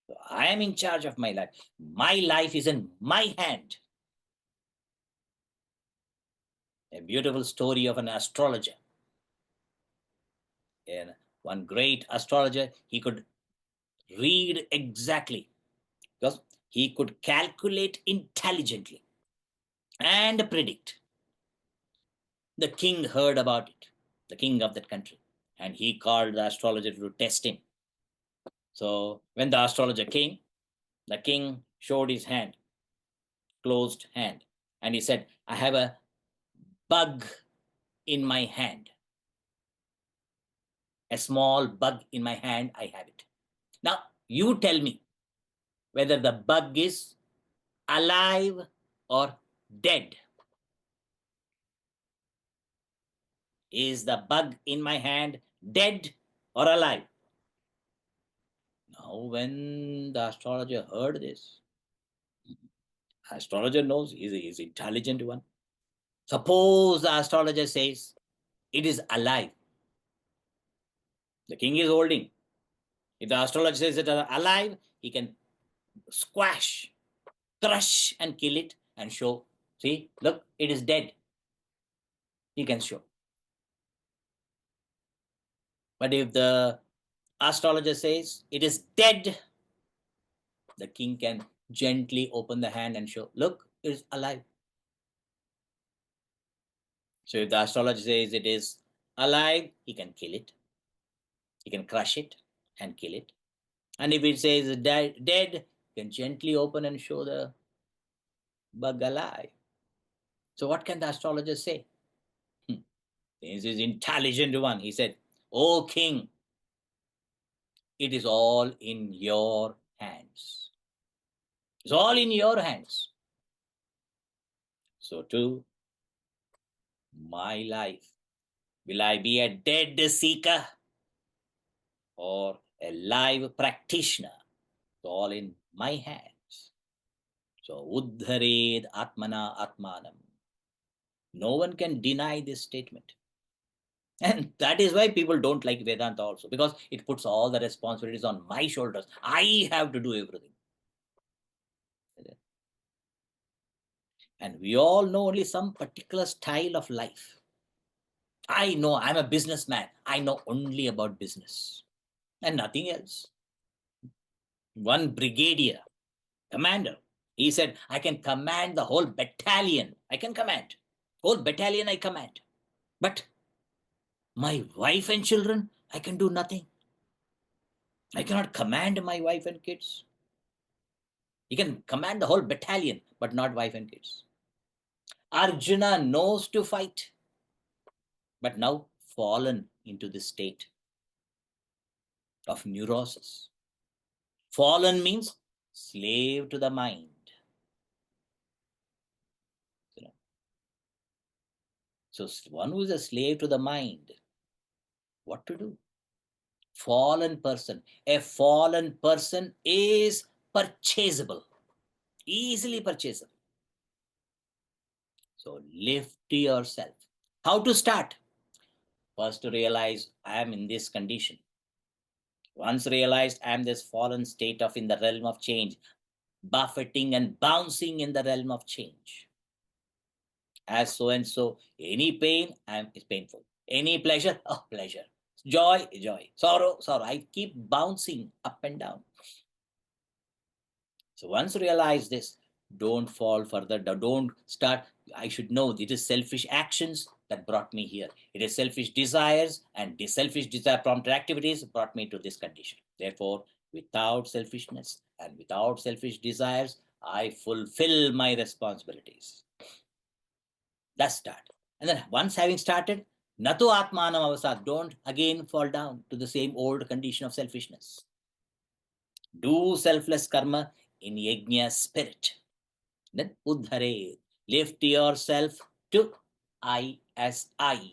So I am in charge of my life. My life is in my hand. A beautiful story of an astrologer. And one great astrologer, he could read exactly because he could calculate intelligently and predict. The king heard about it, the king of that country, and he called the astrologer to test him. So when the astrologer came, the king showed his hand, closed hand, and he said, I have a bug in my hand. A small bug in my hand, I have it. Now, you tell me whether the bug is alive or dead. Is the bug in my hand dead or alive? Now, when the astrologer heard this, astrologer knows he's an intelligent one. Suppose the astrologer says it is alive. The king is holding. If the astrologer says it is alive, he can squash, crush, and kill it and show. See, look, it is dead. He can show. But if the astrologer says it is dead, the king can gently open the hand and show, look, it is alive. So if the astrologer says it is alive, he can kill it. He can crush it and kill it. And if it says dead, he can gently open and show the bug alive. So what can the astrologer say? This is intelligent one. He said, O king, it is all in your hands. It's all in your hands. So too, my life, will I be a dead seeker or a live practitioner? It's all in my hands. So uddhared atmana atmanam. No one can deny this statement. And that is why people don't like Vedanta also, because it puts all the responsibilities on my shoulders. I have to do everything. And we all know only some particular style of life. I know I'm a businessman. I know only about business and nothing else. One brigadier, commander, he said, I can command the whole battalion. I can command. Whole battalion I command. But my wife and children, I can do nothing. I cannot command my wife and kids. He can command the whole battalion, but not wife and kids. Arjuna knows to fight, but now fallen into this state of neurosis. Fallen means slave to the mind. So one who is a slave to the mind, what to do? Fallen person. A fallen person is purchasable, easily purchasable. So lift yourself. How to start? First to realize I am in this condition. Once realized I am this fallen state of in the realm of change, buffeting and bouncing in the realm of change. As so and so, any pain is painful. Any pleasure, oh pleasure. Joy, joy. Sorrow, sorrow. I keep bouncing up and down. So once realize this, don't fall further. Don't start. I should know it is selfish actions that brought me here. It is selfish desires, and the selfish desire prompted activities brought me to this condition. Therefore, without selfishness and without selfish desires, I fulfill my responsibilities. That's start. And then once having started, Natu Atmanam Avasad, don't again fall down to the same old condition of selfishness. Do selfless karma in yajna spirit. Then Uddhare, lift yourself to I as I.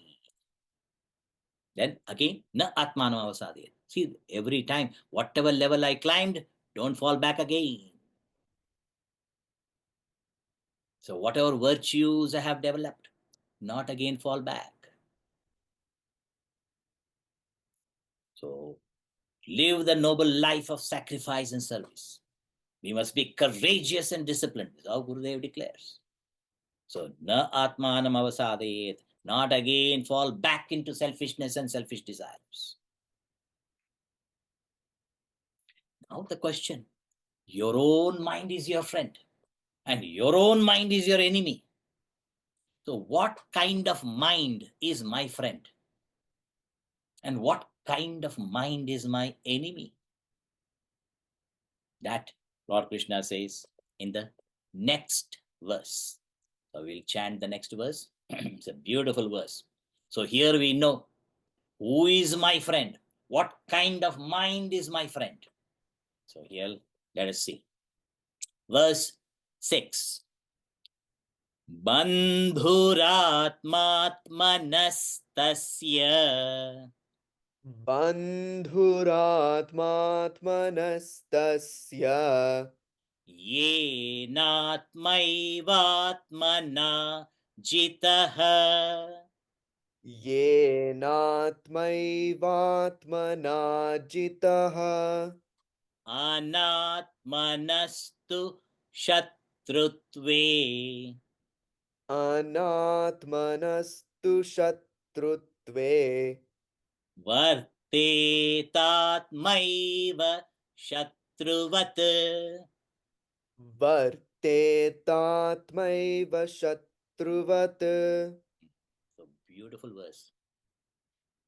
Then again, Na Atmanam Avasad. See, every time, whatever level I climbed, don't fall back again. So whatever virtues I have developed, not again fall back. So live the noble life of sacrifice and service. We must be courageous and disciplined. This is how Gurudev declares. So, na atmanam avasadayet, not again fall back into selfishness and selfish desires. Now the question, your own mind is your friend and your own mind is your enemy. So what kind of mind is my friend? And what kind of mind is my enemy? That Lord Krishna says in the next verse. So we'll chant the next verse. It's a beautiful verse. So here we know who is my friend, what kind of mind is my friend. So here, let us see. Verse 6. Bandhuratmatmanastasya Bandhuratmatmanastasya yenatmaivatmana jitaha yenatmaivatmana jitaha anatmanastu shatrutve anatmanastu shatrutve vartetatmaiva shatruvat. vartetatmaiva shatruvat. So beautiful verse.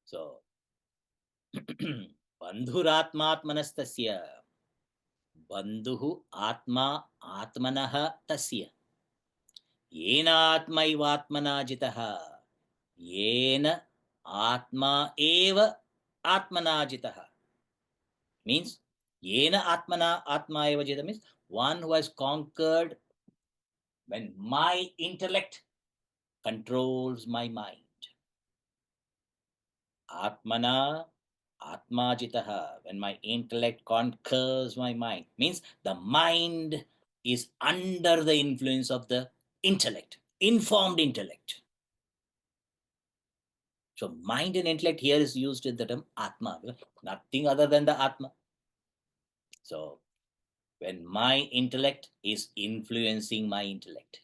So bandhuratmatmanastasya, bandhuhu atma atmanah tasya yenatmaivatmana jitaha yena atma eva atmana jitaha means yena atmana atma eva jita means one who has conquered when my intellect controls my mind. Atmana atma jitaha, when my intellect conquers my mind, means the mind is under the influence of the intellect, informed intellect. So mind and intellect here is used in the term Atma, nothing other than the Atma. So when my intellect is influencing my intellect,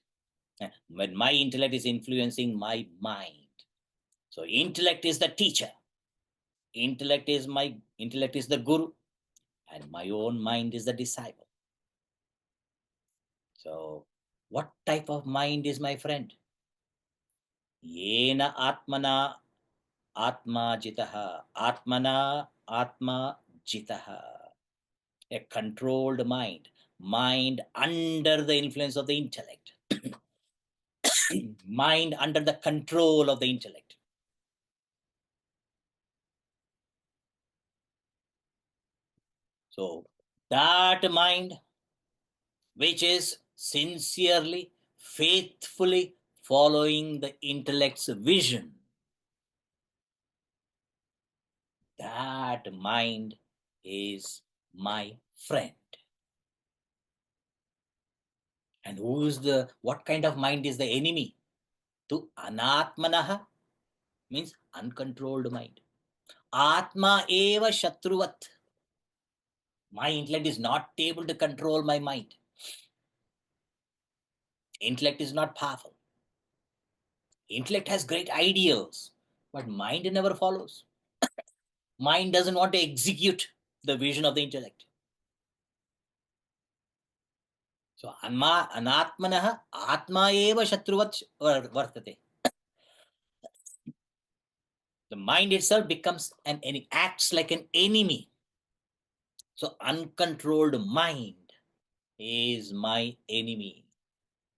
when my intellect is influencing my mind, so intellect is the teacher, intellect is the guru, and my own mind is the disciple. So what type of mind is my friend? Yena atmana atma jitaha, atmana atma jitaha. A controlled mind under the influence of the intellect, mind under the control of the intellect. So that mind which is sincerely, faithfully following the intellect's vision, that mind is my friend. And what kind of mind is the enemy? To anatmanaha means uncontrolled mind. Atma eva shatruvat. My intellect is not able to control my mind. Intellect is not powerful. Intellect has great ideals, but mind never follows. Mind doesn't want to execute the vision of the intellect. So anatmanaha atma eva shatruvat vartate. The mind itself becomes acts like an enemy. So uncontrolled mind is my enemy.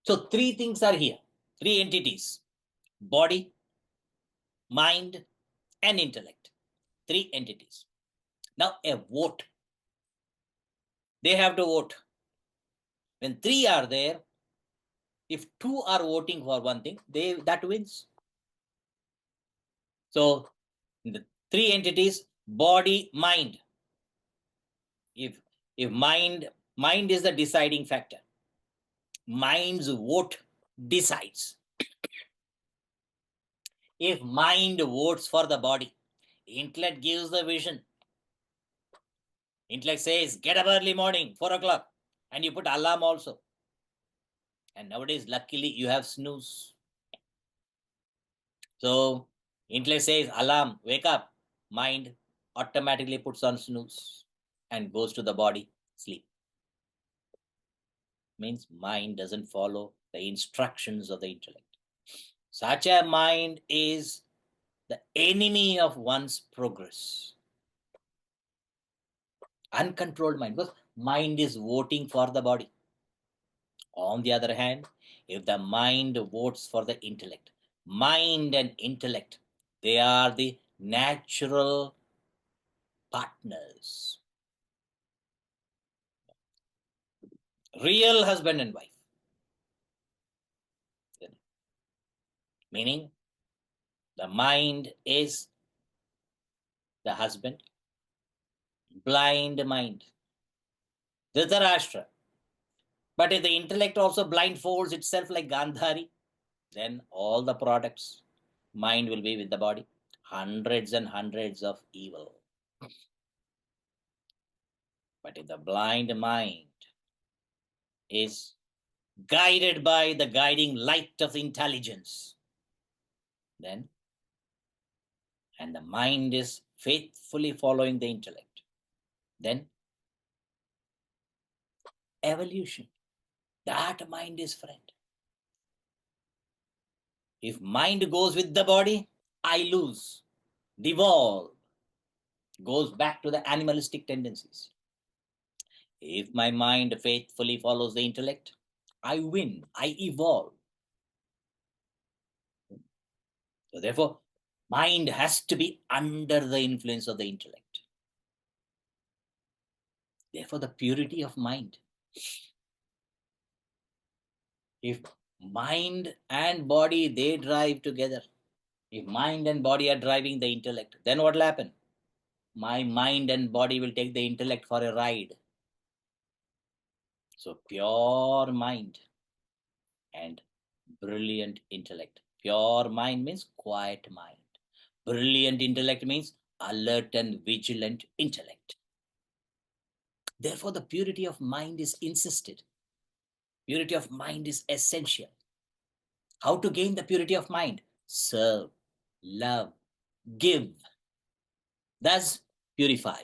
So three things are here, three entities: body, mind, and intellect. Three entities. Now a vote. They have to vote. When three are there, if two are voting for one thing, that wins. So the three entities, body, mind. If mind is the deciding factor, mind's vote decides. If mind votes for the body, intellect gives the vision. Intellect says, get up early morning, 4 o'clock, and you put alarm also. And nowadays, luckily, you have snooze. So intellect says, alarm, wake up. Mind automatically puts on snooze and goes to the body, sleep. Means mind doesn't follow the instructions of the intellect. Such a mind is the enemy of one's progress. Uncontrolled mind, because mind is voting for the body. On the other hand, if the mind votes for the intellect, mind and intellect, they are the natural partners. Real husband and wife. Meaning, the mind is the husband, blind mind, Dhritarashtra. But if the intellect also blindfolds itself like Gandhari, then all the products, mind will be with the body. Hundreds and hundreds of evil. But if the blind mind is guided by the guiding light of intelligence, then, and the mind is faithfully following the intellect, then evolution. That mind is friend. If mind goes with the body, I lose, devolve, goes back to the animalistic tendencies. If my mind faithfully follows the intellect, I win, I evolve. So therefore, mind has to be under the influence of the intellect. Therefore, the purity of mind. If mind and body, they drive together. If mind and body are driving the intellect, then what will happen? My mind and body will take the intellect for a ride. So pure mind and brilliant intellect. Pure mind means quiet mind. Brilliant intellect means alert and vigilant intellect. Therefore, the purity of mind is insisted. Purity of mind is essential. How to gain the purity of mind? Serve, love, give. Thus, purify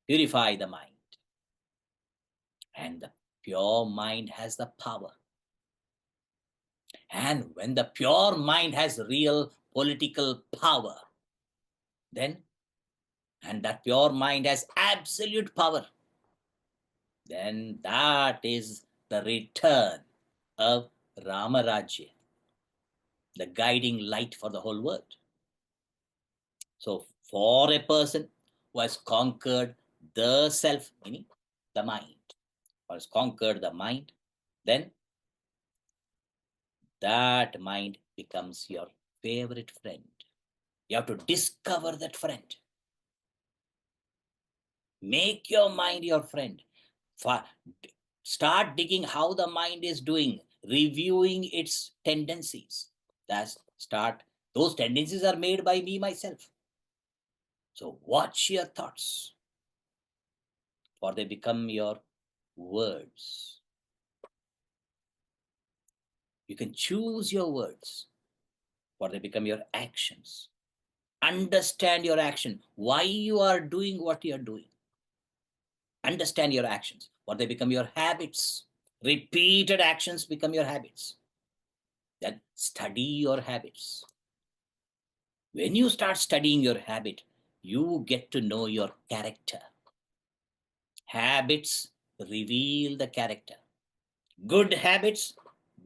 the mind. And the pure mind has the power. And when the pure mind has real political power, then, and that pure mind has absolute power, then that is the return of Ramarajya, the guiding light for the whole world. So for a person who has conquered the self, meaning the mind, or has conquered the mind, then that mind becomes your favorite friend. You have to discover that friend. Make your mind your friend. Start digging how the mind is doing, reviewing its tendencies. Those tendencies are made by me myself. So watch your thoughts, for they become your words. You can choose your words, for they become your actions. Understand your action, why you are doing what you are doing. Understand your actions, for they become your habits. Repeated actions become your habits. Then study your habits. When you start studying your habit, you get to know your character. Habits reveal the character. Good habits,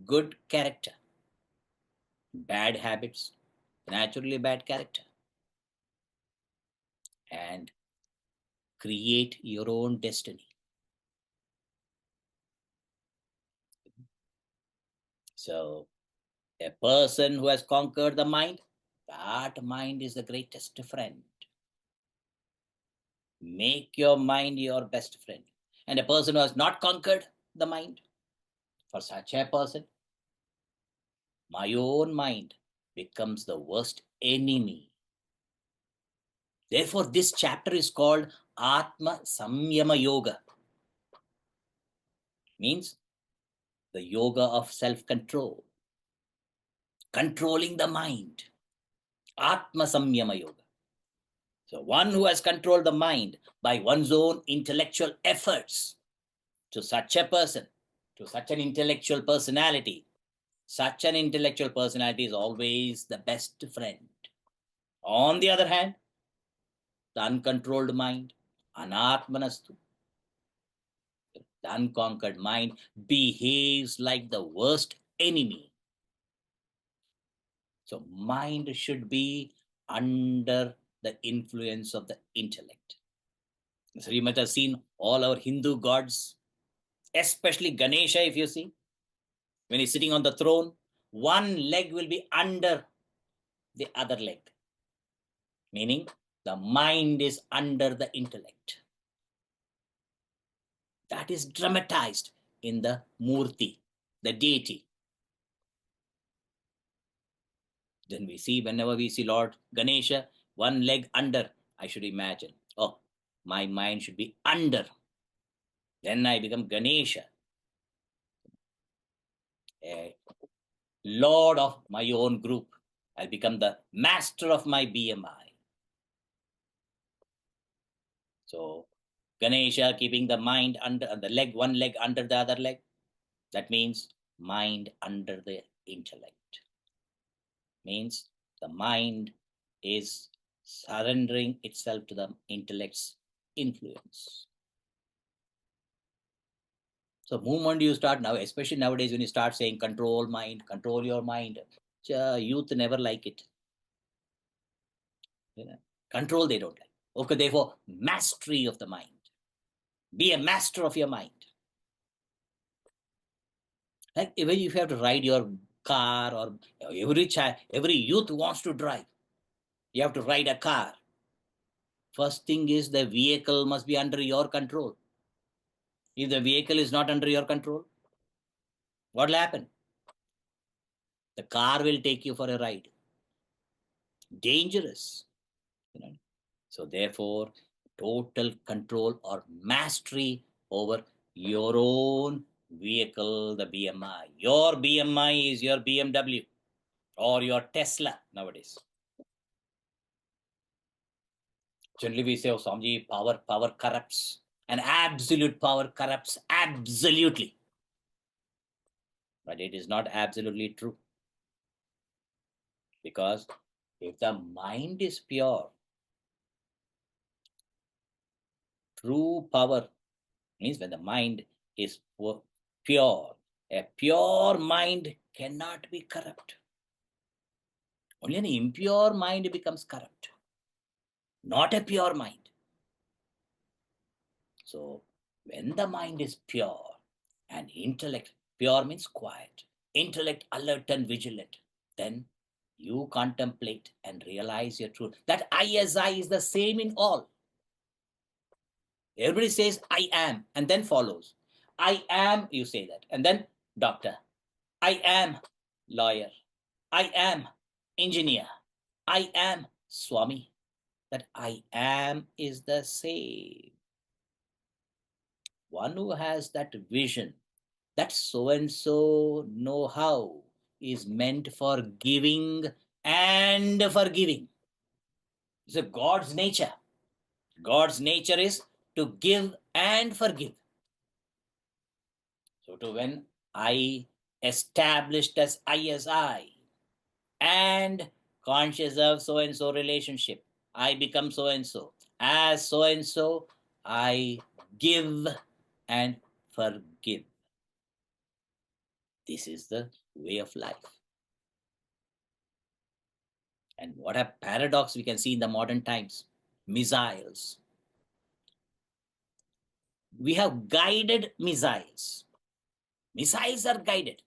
good character. Bad habits, naturally bad character. And create your own destiny. So, a person who has conquered the mind, that mind is the greatest friend. Make your mind your best friend. And a person who has not conquered the mind, for such a person, my own mind becomes the worst enemy. Therefore, this chapter is called Atma Samyama Yoga. Means the yoga of self-control. Controlling the mind. Atma Samyama Yoga. So one who has controlled the mind by one's own intellectual efforts, to such a person, to such an intellectual personality, such an intellectual personality is always the best friend. On the other hand, the uncontrolled mind, anatmanastu, the unconquered mind, behaves like the worst enemy. So mind should be under the influence of the intellect. So you might have seen all our Hindu gods, especially Ganesha, if you see, when he's sitting on the throne, one leg will be under the other leg, meaning the mind is under the intellect. That is dramatized in the Murti, the deity. Then we see, whenever we see Lord Ganesha, one leg under, I should imagine, oh, my mind should be under. Then I become Ganesha, a lord of my own group. I become the master of my BMI. So Ganesha keeping the mind under the leg, one leg under the other leg. That means mind under the intellect. Means the mind is surrendering itself to the intellect's influence. So moment you start now, especially nowadays when you start saying control mind, control your mind, youth never like it. Control they don't like. Okay, therefore mastery of the mind. Be a master of your mind. Like even if you have to ride your car, or every child, every youth wants to drive. You have to ride a car. First thing is the vehicle must be under your control. If the vehicle is not under your control, what will happen? The car will take you for a ride. Dangerous. So therefore, total control or mastery over your own vehicle, the BMI. Your BMI is your BMW or your Tesla nowadays. Generally we say, oh, Swamiji, power corrupts. And absolute power corrupts absolutely. But it is not absolutely true. Because if the mind is pure, true power means when the mind is pure, a pure mind cannot be corrupt. Only an impure mind becomes corrupt, not a pure mind. So when the mind is pure and intellect, pure means quiet, intellect alert and vigilant, then you contemplate and realize your truth. That I as I is the same in all. Everybody says I am and then follows. I am, you say that, and then doctor. I am lawyer. I am engineer. I am Swami. That I am is the same. One who has that vision, that so-and-so know-how is meant for giving and forgiving. It's a God's nature. God's nature is to give and forgive. So to when I established as I and conscious of so-and-so relationship, I become so-and-so. As so-and-so, I give and forgive. This is the way of life. And what a paradox we can see in the modern times. Missiles. We have guided missiles. Missiles are guided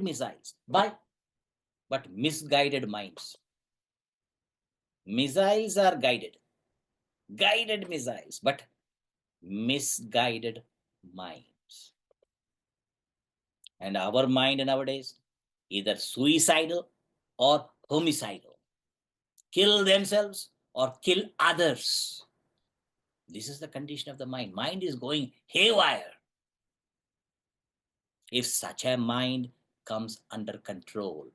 missiles, but misguided minds. Missiles are guided missiles, but misguided minds. And our mind nowadays, either suicidal or homicidal, kill themselves or kill others. This is the condition of the mind. Mind is going haywire. If such a mind comes under control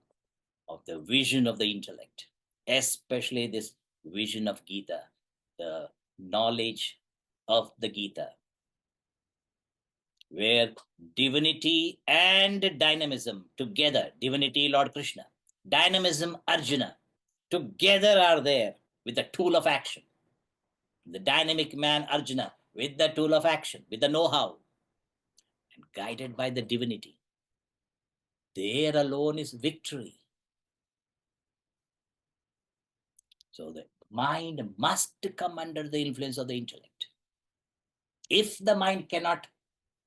of the vision of the intellect, especially this vision of Gita, the knowledge of the Gita, where divinity and dynamism together, divinity Lord Krishna, dynamism Arjuna, together are there with the tool of action. The dynamic man Arjuna with the tool of action, with the know-how, and guided by the divinity. There alone is victory. So the mind must come under the influence of the intellect. If the mind cannot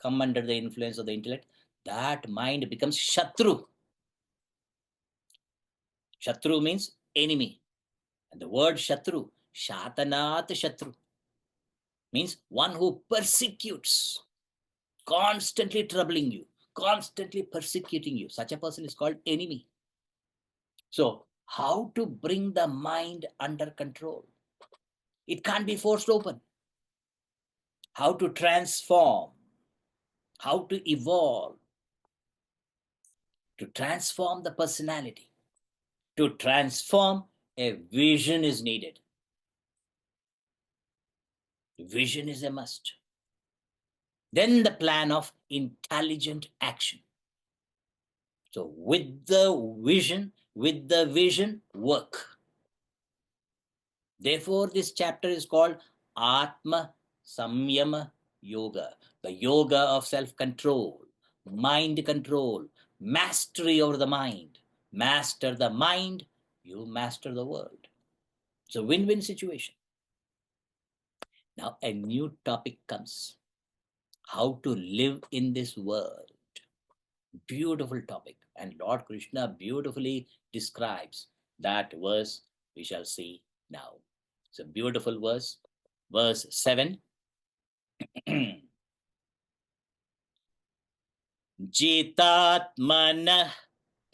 come under the influence of the intellect, that mind becomes Shatru. Shatru means enemy. And the word Shatru, Shatanat Shatru, means one who persecutes, constantly troubling you, constantly persecuting you. Such a person is called enemy. So, how to bring the mind under control? It can't be forced open. How to transform? How to evolve? To transform the personality, to transform, a vision is needed. Vision is a must. Then the plan of intelligent action. So with the vision, work. Therefore, this chapter is called Atma Samyama Yoga, the yoga of self-control, mind control, mastery over the mind. Master the mind, you master the world. It's a win-win situation. Now a new topic comes. How to live in this world. Beautiful topic. And Lord Krishna beautifully describes that verse we shall see now. It's a beautiful verse. Verse 7. Jitatmanah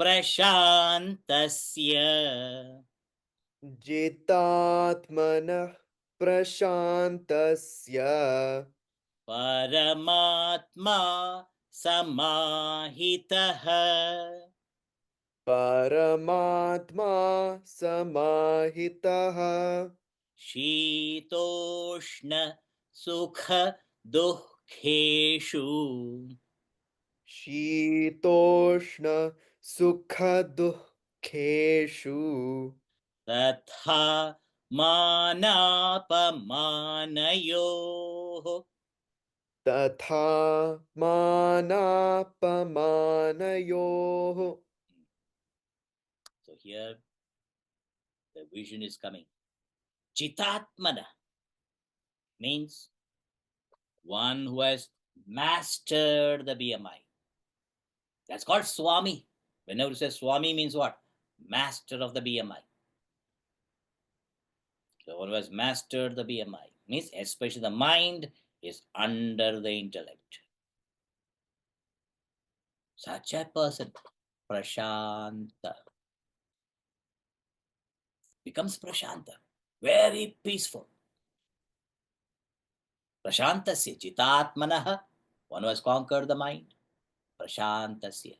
prashantasya जितात्मनः प्रशान्तस्य Paramatma Samahitaha. परमात्मा समाहितः शीतोष्ण सुख दुःखेषु शीतोष्ण सुखदुःखेषु तथा मानापमानयोः. तथा मानापमानयोः. So here the vision is coming. Jitatmana means one who has mastered the BMI. That's called Swami. Whenever you say Swami means what? Master of the BMI. So one who has mastered the BMI means especially the mind is under the intellect. Such a person, Prashanta, becomes Prashanta, very peaceful. Prashantasya, Jitatmanaha, one who has conquered the mind. Prashantasya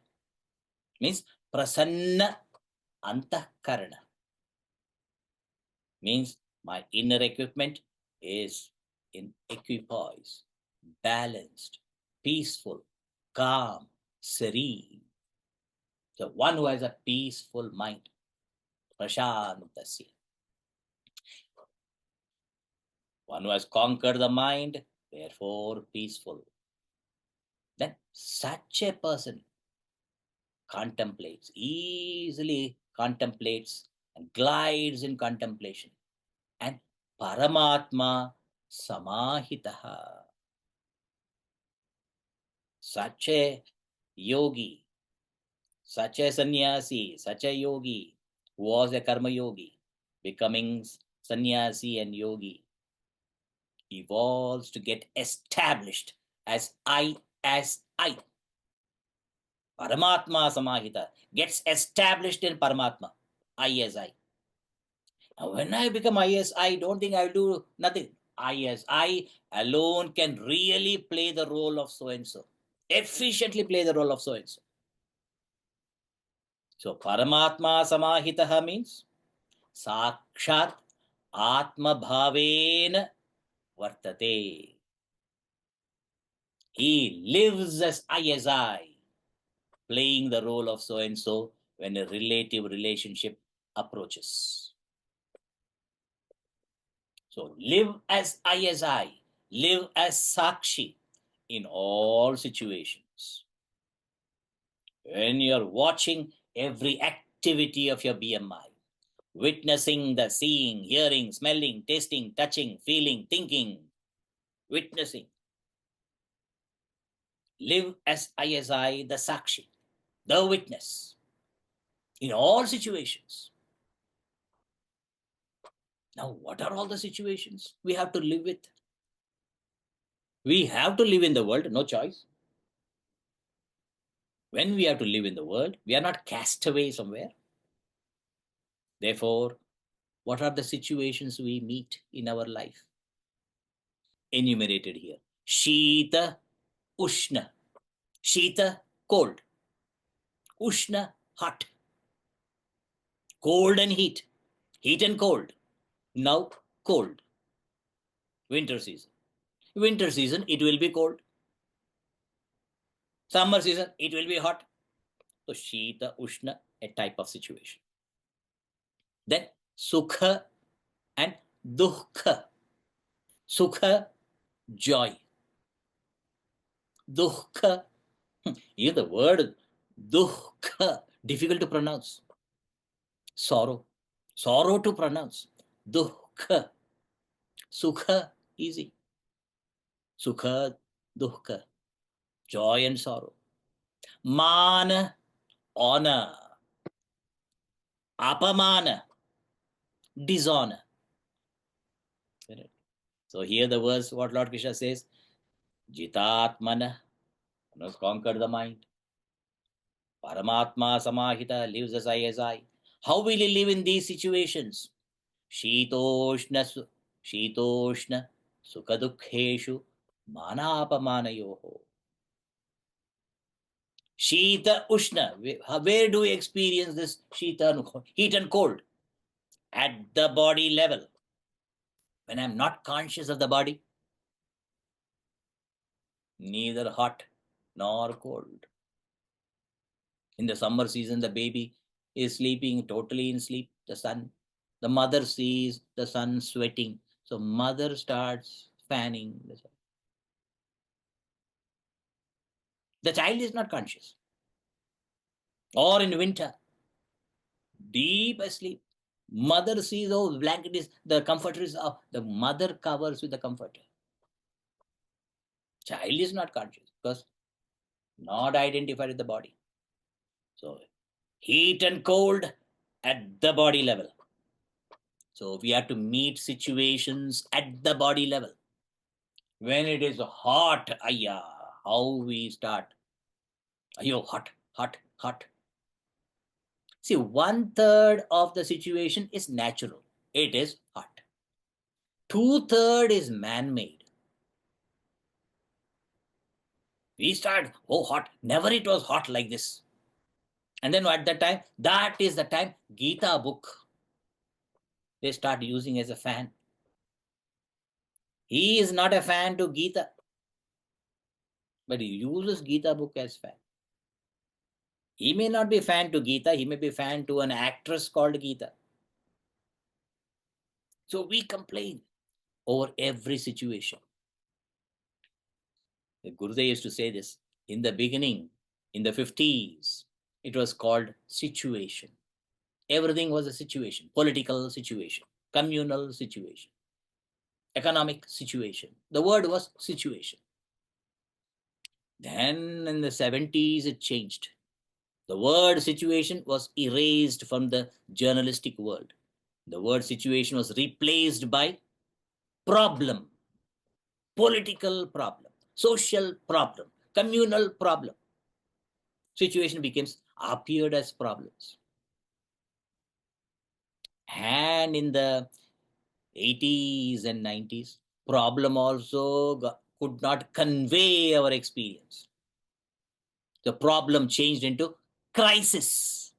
means Prasanna Antahkarana, means my inner equipment is in equipoise, balanced, peaceful, calm, serene. So one who has a peaceful mind, Prashantasya. One who has conquered the mind, therefore peaceful. Then such a person contemplates, easily contemplates and glides in contemplation. And Paramatma Samahitaha. Such a yogi, such a sannyasi, such a yogi who was a karma yogi, becoming sannyasi and yogi, evolves to get established as I. Paramatma Samahita gets established in Paramatma, I as I. Now, when I become I as I, don't think I'll do nothing. I as I alone can really play the role of so and so, efficiently play the role of so and so. So, Paramatma Samahitaha means Sakshat Atma Bhavena Vartate. He lives as I, playing the role of so and so when a relative relationship approaches. So live as I, live as Sakshi in all situations. When you're watching every activity of your BMI, witnessing the seeing, hearing, smelling, tasting, touching, feeling, thinking, witnessing, live as I, the Sakshi, the witness, in all situations. Now, what are all the situations we have to live with? We have to live in the world, no choice. When we have to live in the world, we are not cast away somewhere. Therefore, what are the situations we meet in our life? Enumerated here. Shita, Ushna. Shita, cold. Ushna, hot. Cold and heat. Heat and cold. Now, cold. Winter season. Winter season, it will be cold. Summer season, it will be hot. So, Shita, Ushna, a type of situation. Then, Sukha and Dukkha. Sukha, joy. Dukkha. Here the word dukkha, difficult to pronounce. Sorrow. Sorrow to pronounce. Dukkha. Sukha, easy. Sukha, dukkha. Joy and sorrow. Mana, honor. Apamana, dishonor. So here the verse, what Lord Krishna says, Jitatmana, one has conquered the mind. Paramatma Samahita lives as I. How will he live in these situations? Shitoshna Sukadukheshu Manapamanayoho. Shita Ushna. Where do we experience this Shita and heat and cold? At the body level. When I'm not conscious of the body, neither hot nor cold. In the summer season, the baby is sleeping totally in sleep. The mother sees the son sweating. So mother starts fanning the son. The child is not conscious. Or in winter, deep asleep. Mother sees, oh, the blanket is, the comforter is up. The mother covers with the comforter. Child is not conscious because not identified with the body. So heat and cold at the body level. So we have to meet situations at the body level. When it is hot, how we start. Hot, hot, hot. See, 1/3 of the situation is natural. It is hot. 2/3 is man-made. We start, oh, hot. Never it was hot like this. And then at that time, that is the time Gita book they start using as a fan. He is not a fan to Gita, but he uses Gita book as fan. He may not be fan to Gita, he may be fan to an actress called Gita. So we complain over every situation. The Gurudev used to say this. In the beginning, in the 50s, it was called situation. Everything was a situation. Political situation, communal situation, economic situation. The word was situation. Then in the 70s, it changed. The word situation was erased from the journalistic world. The word situation was replaced by problem, political problem, social problem, communal problem. Situation appeared as problems. And in the 80s and 90s, problem also could not convey our experience. The problem changed into crisis,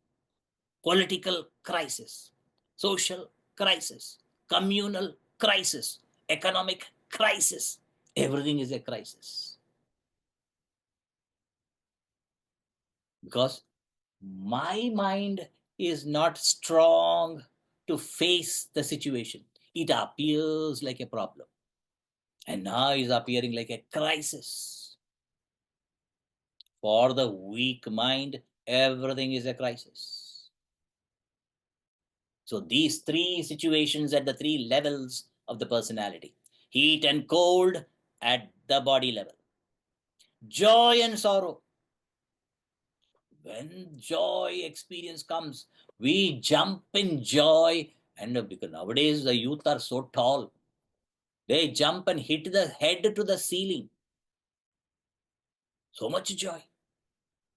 political crisis, social crisis, communal crisis, economic crisis. Everything is a crisis. Because my mind is not strong to face the situation. It appears like a problem. And now is appearing like a crisis. For the weak mind, everything is a crisis. So these three situations at the three levels of the personality. Heat and cold at the body level. Joy and sorrow. When joy experience comes, we jump in joy. And because nowadays the youth are so tall, they jump and hit the head to the ceiling. So much joy.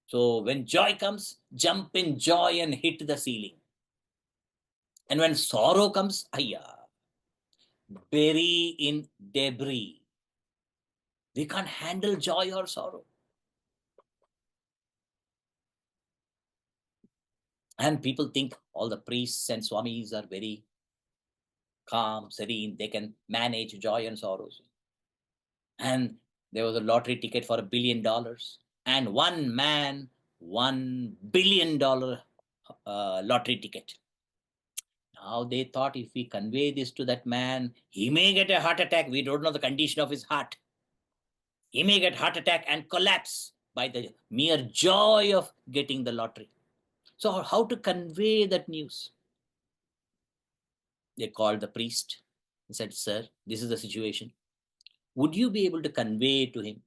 So when joy comes, jump in joy and hit the ceiling. And when sorrow comes, bury in debris. We can't handle joy or sorrow. And people think all the priests and swamis are very calm, serene. They can manage joy and sorrows. And there was a lottery ticket for $1 billion. And one man, $1 billion lottery ticket. Now they thought if we convey this to that man, he may get a heart attack. We don't know the condition of his heart. He may get heart attack and collapse by the mere joy of getting the lottery. So how to convey that news? They called the priest and said, sir, this is the situation. Would you be able to convey to him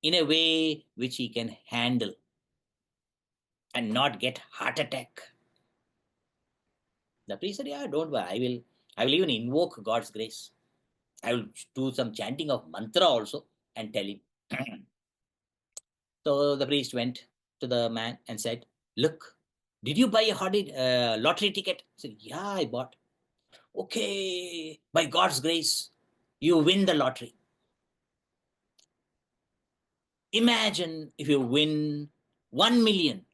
in a way which he can handle and not get heart attack? The priest said, yeah, don't worry. I will even invoke God's grace. I will do some chanting of mantra also and tell him. So the priest went to the man and said, look, did you buy a lottery ticket? He said, yeah, I bought. Okay, by God's grace, you win the lottery. Imagine if you win 1 million,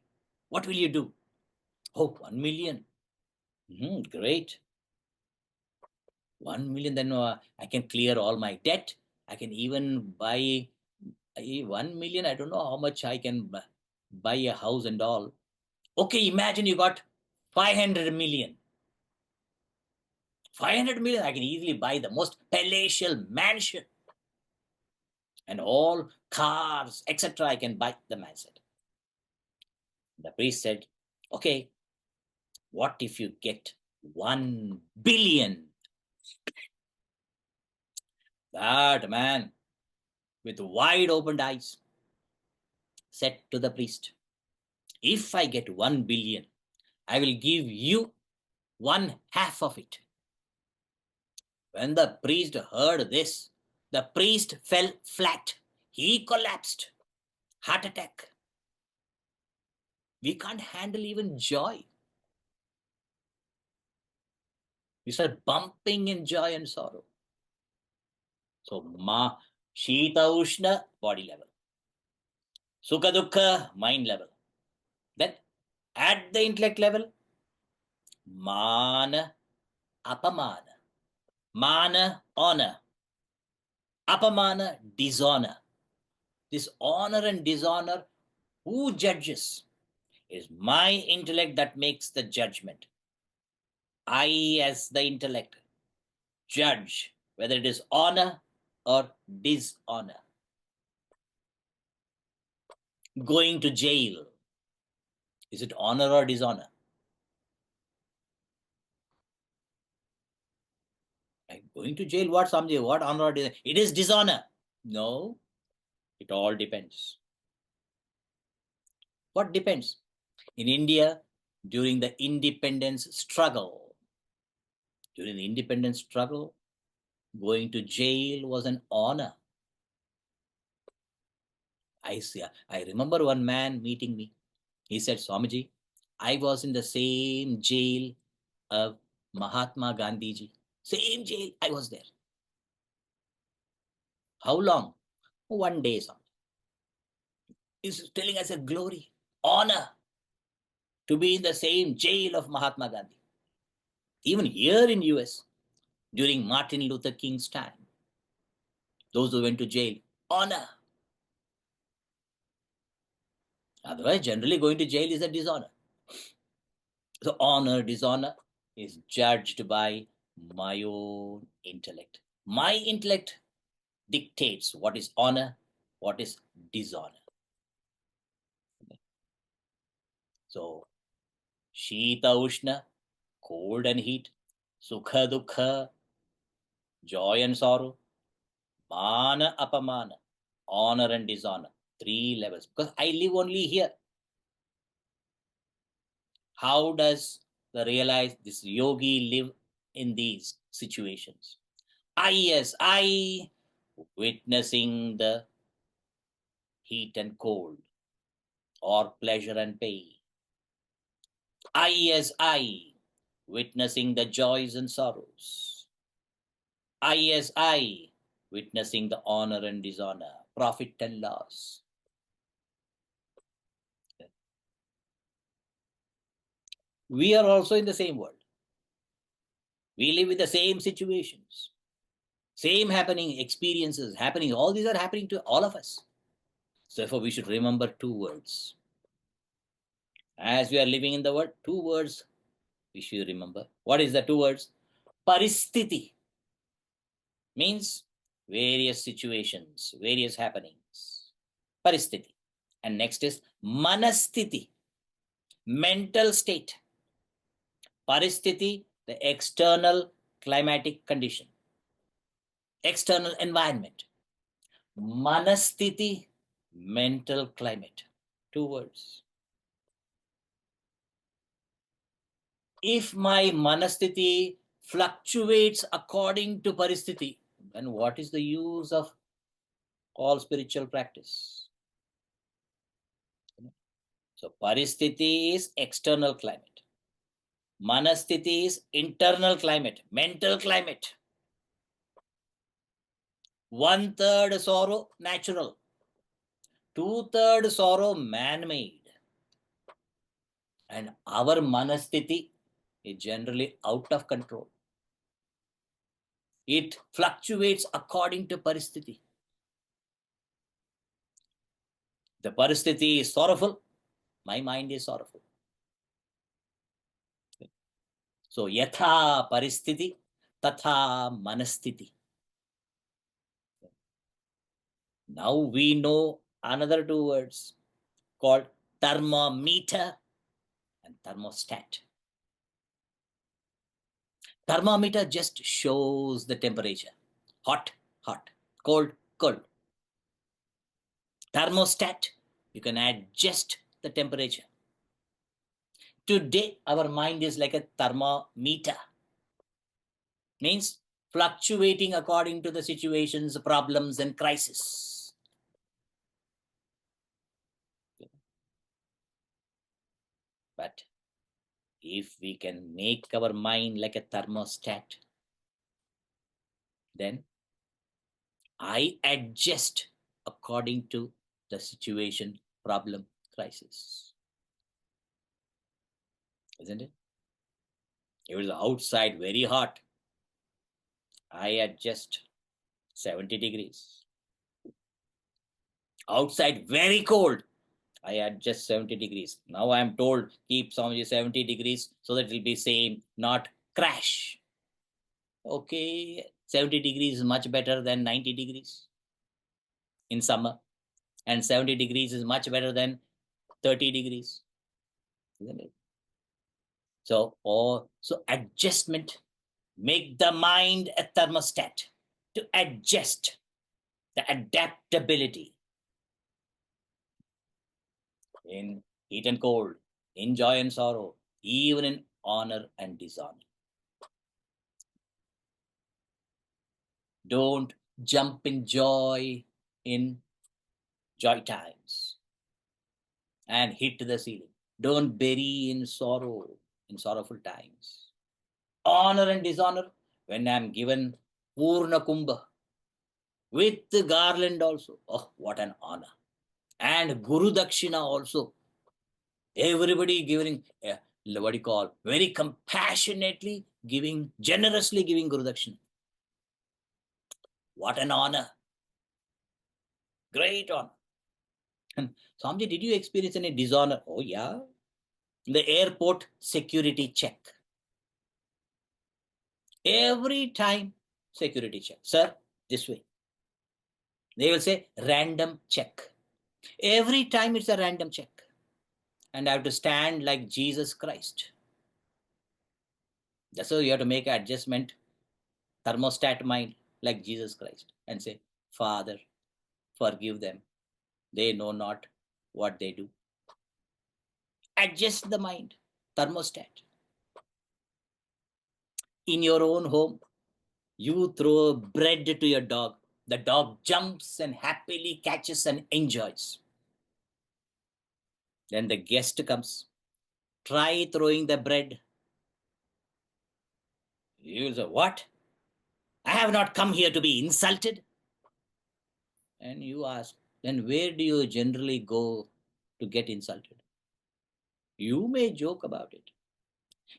what will you do? Oh, 1 million. Great. 1 million, then I can clear all my debt. I can even buy 1 million. I don't know how much I can buy a house and all. Okay, imagine you got 500 million. 500 million, I can easily buy the most palatial mansion and all cars, etc. I can buy the mansion. The priest said, okay, what if you get 1 billion? That man, with wide opened eyes, said to the priest, if I get 1 billion, I will give you 1/2 of it. When the priest heard this, the priest fell flat. He collapsed. Heart attack. We can't handle even joy. We start bumping in joy and sorrow. So, Shita Ushna, body level. Sukha Dukkha, mind level. Then, at the intellect level, Mana, Apamana. Mana, honor. Apamana, dishonor. This honor and dishonor, who judges? It is my intellect that makes the judgment. I, as the intellect, judge whether it is honor or dishonor. Going to jail, is it honor or dishonor? Like going to jail, what Swamiji? What honor or dishonor? It is dishonor. No, it all depends. What depends? In India, during the independence struggle, going to jail was an honor. I remember one man meeting me. He said, Swamiji, I was in the same jail of Mahatma Gandhiji. Same jail, I was there. How long? 1 day, Swamiji. He's telling us a glory, honor to be in the same jail of Mahatma Gandhi. Even here in US, during Martin Luther King's time, those who went to jail, honor. Otherwise, generally going to jail is a dishonor. So honor, dishonor is judged by my own intellect. My intellect dictates what is honor, what is dishonor. So, Shita Ushna, cold and heat, Sukha Dukkha, joy and sorrow, Mana Apamana, honor and dishonor, 3 levels. Because I live only here. How does the realize this yogi live in these situations? I witnessing the heat and cold, or pleasure and pain. I witnessing the joys and sorrows. I witnessing the honor and dishonor, profit and loss. We are also in the same world. We live with the same situations, same happening, experiences happening. All these are happening to all of us. So therefore, we should remember 2 words. As we are living in the world, 2 words we should remember. What is the 2 words? Paristiti means various situations, various happenings. Paristiti. And next is manastiti, mental state. Paristiti, the external climatic condition, external environment. Manastiti, mental climate. 2 words. If my manastiti fluctuates according to paristiti, then what is the use of all spiritual practice? So paristiti is external climate. Manasthiti is internal climate, mental climate. 1/3 sorrow, natural. 2/3 sorrow, man-made. And our manasthiti is generally out of control. It fluctuates according to paristhiti. The paristhiti is sorrowful, my mind is sorrowful. So, yatha paristhiti, tatha manasthiti. Now we know another two words called thermometer and thermostat. Thermometer just shows the temperature. Hot, hot, cold, cold. Thermostat, you can adjust the temperature. Today, our mind is like a thermometer. Means fluctuating according to the situations, problems, and crisis. But if we can make our mind like a thermostat, then I adjust according to the situation, problem, crisis. Isn't it? If it is outside very hot, I adjust 70 degrees. Outside very cold, I adjust 70 degrees. Now I am told keep Swamiji 70 degrees so that it will be same, not crash. Okay, 70 degrees is much better than 90 degrees in summer. And 70 degrees is much better than 30 degrees. Isn't it? So adjustment, make the mind a thermostat to adjust the adaptability in heat and cold, in joy and sorrow, even in honor and dishonor. Don't jump in joy in joy times and hit the ceiling. Don't bury in sorrow in sorrowful times. Honor and dishonor, when I am given Purna Kumbha with the garland also. Oh, what an honor. And Gurudakshina also. Everybody giving, what do you call, very compassionately giving, generously giving Gurudakshina. What an honor. Great honor. Swamiji, did you experience any dishonor? Oh, yeah. The airport security check. Every time, security check. Sir, this way. They will say random check. Every time it's a random check. And I have to stand like Jesus Christ. That's why you have to make an adjustment, thermostat mind like Jesus Christ, and say, Father, forgive them. They know not what they do. Adjust the mind, thermostat. In your own home, you throw bread to your dog. The dog jumps and happily catches and enjoys. Then the guest comes. Try throwing the bread. You will say, what? I have not come here to be insulted. And you ask, then where do you generally go to get insulted? You may joke about it.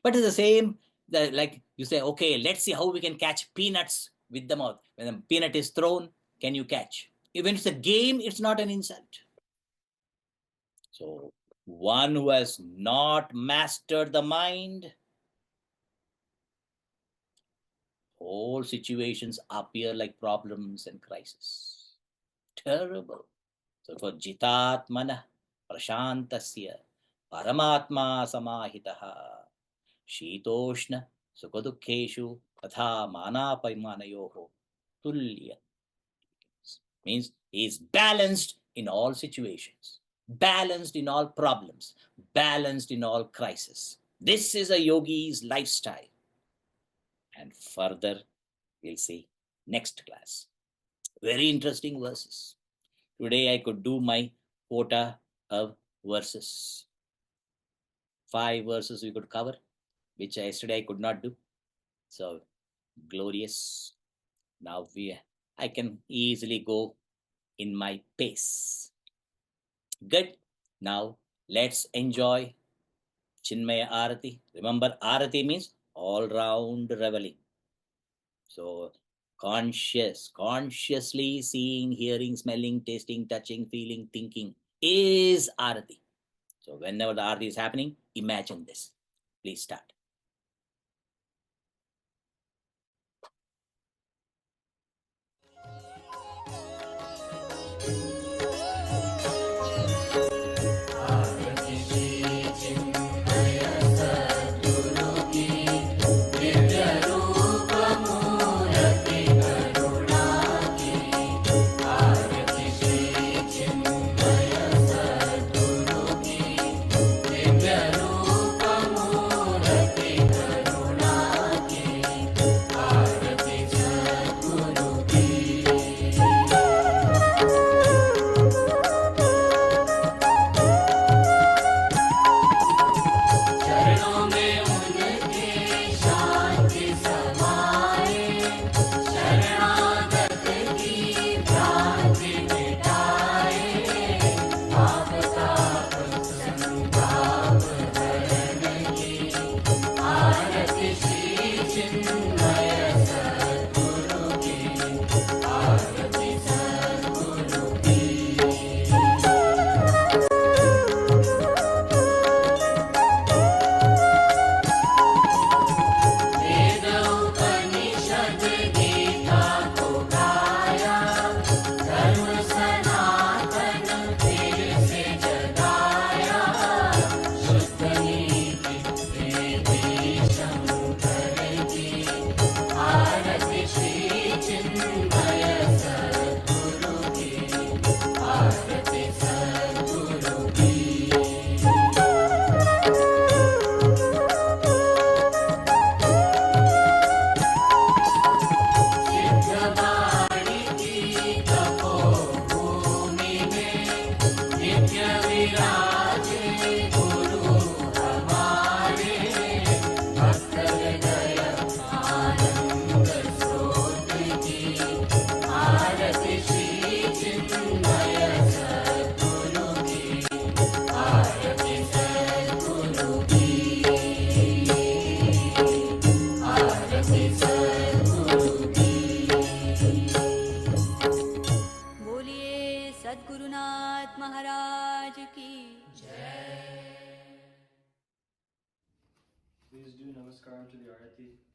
But it's the same, like you say, okay, let's see how we can catch peanuts with the mouth. When a peanut is thrown, can you catch? Even if it's a game, it's not an insult. So one who has not mastered the mind, all situations appear like problems and crises. Terrible. So for Jitatmana Prashantasya Paramatma Samahitaha Shitoshna Sukhadukkeshu Tatha Manapаймanayoho Tulya. Means he is balanced in all situations, balanced in all problems, balanced in all crises. This is a yogi's lifestyle. And further, we'll see next class. Very interesting verses. Today I could do my quota of verses. 5 verses we could cover. which yesterday I could not do. So glorious. Now I can easily go in my pace. Good. Now let's enjoy Chinmaya Arati. Remember, Arati means all round reveling. So consciously seeing, hearing, smelling, tasting, touching, feeling, thinking is Arati. So whenever the Arati is happening, imagine this. Please start. Please do namaskaram to the Arati.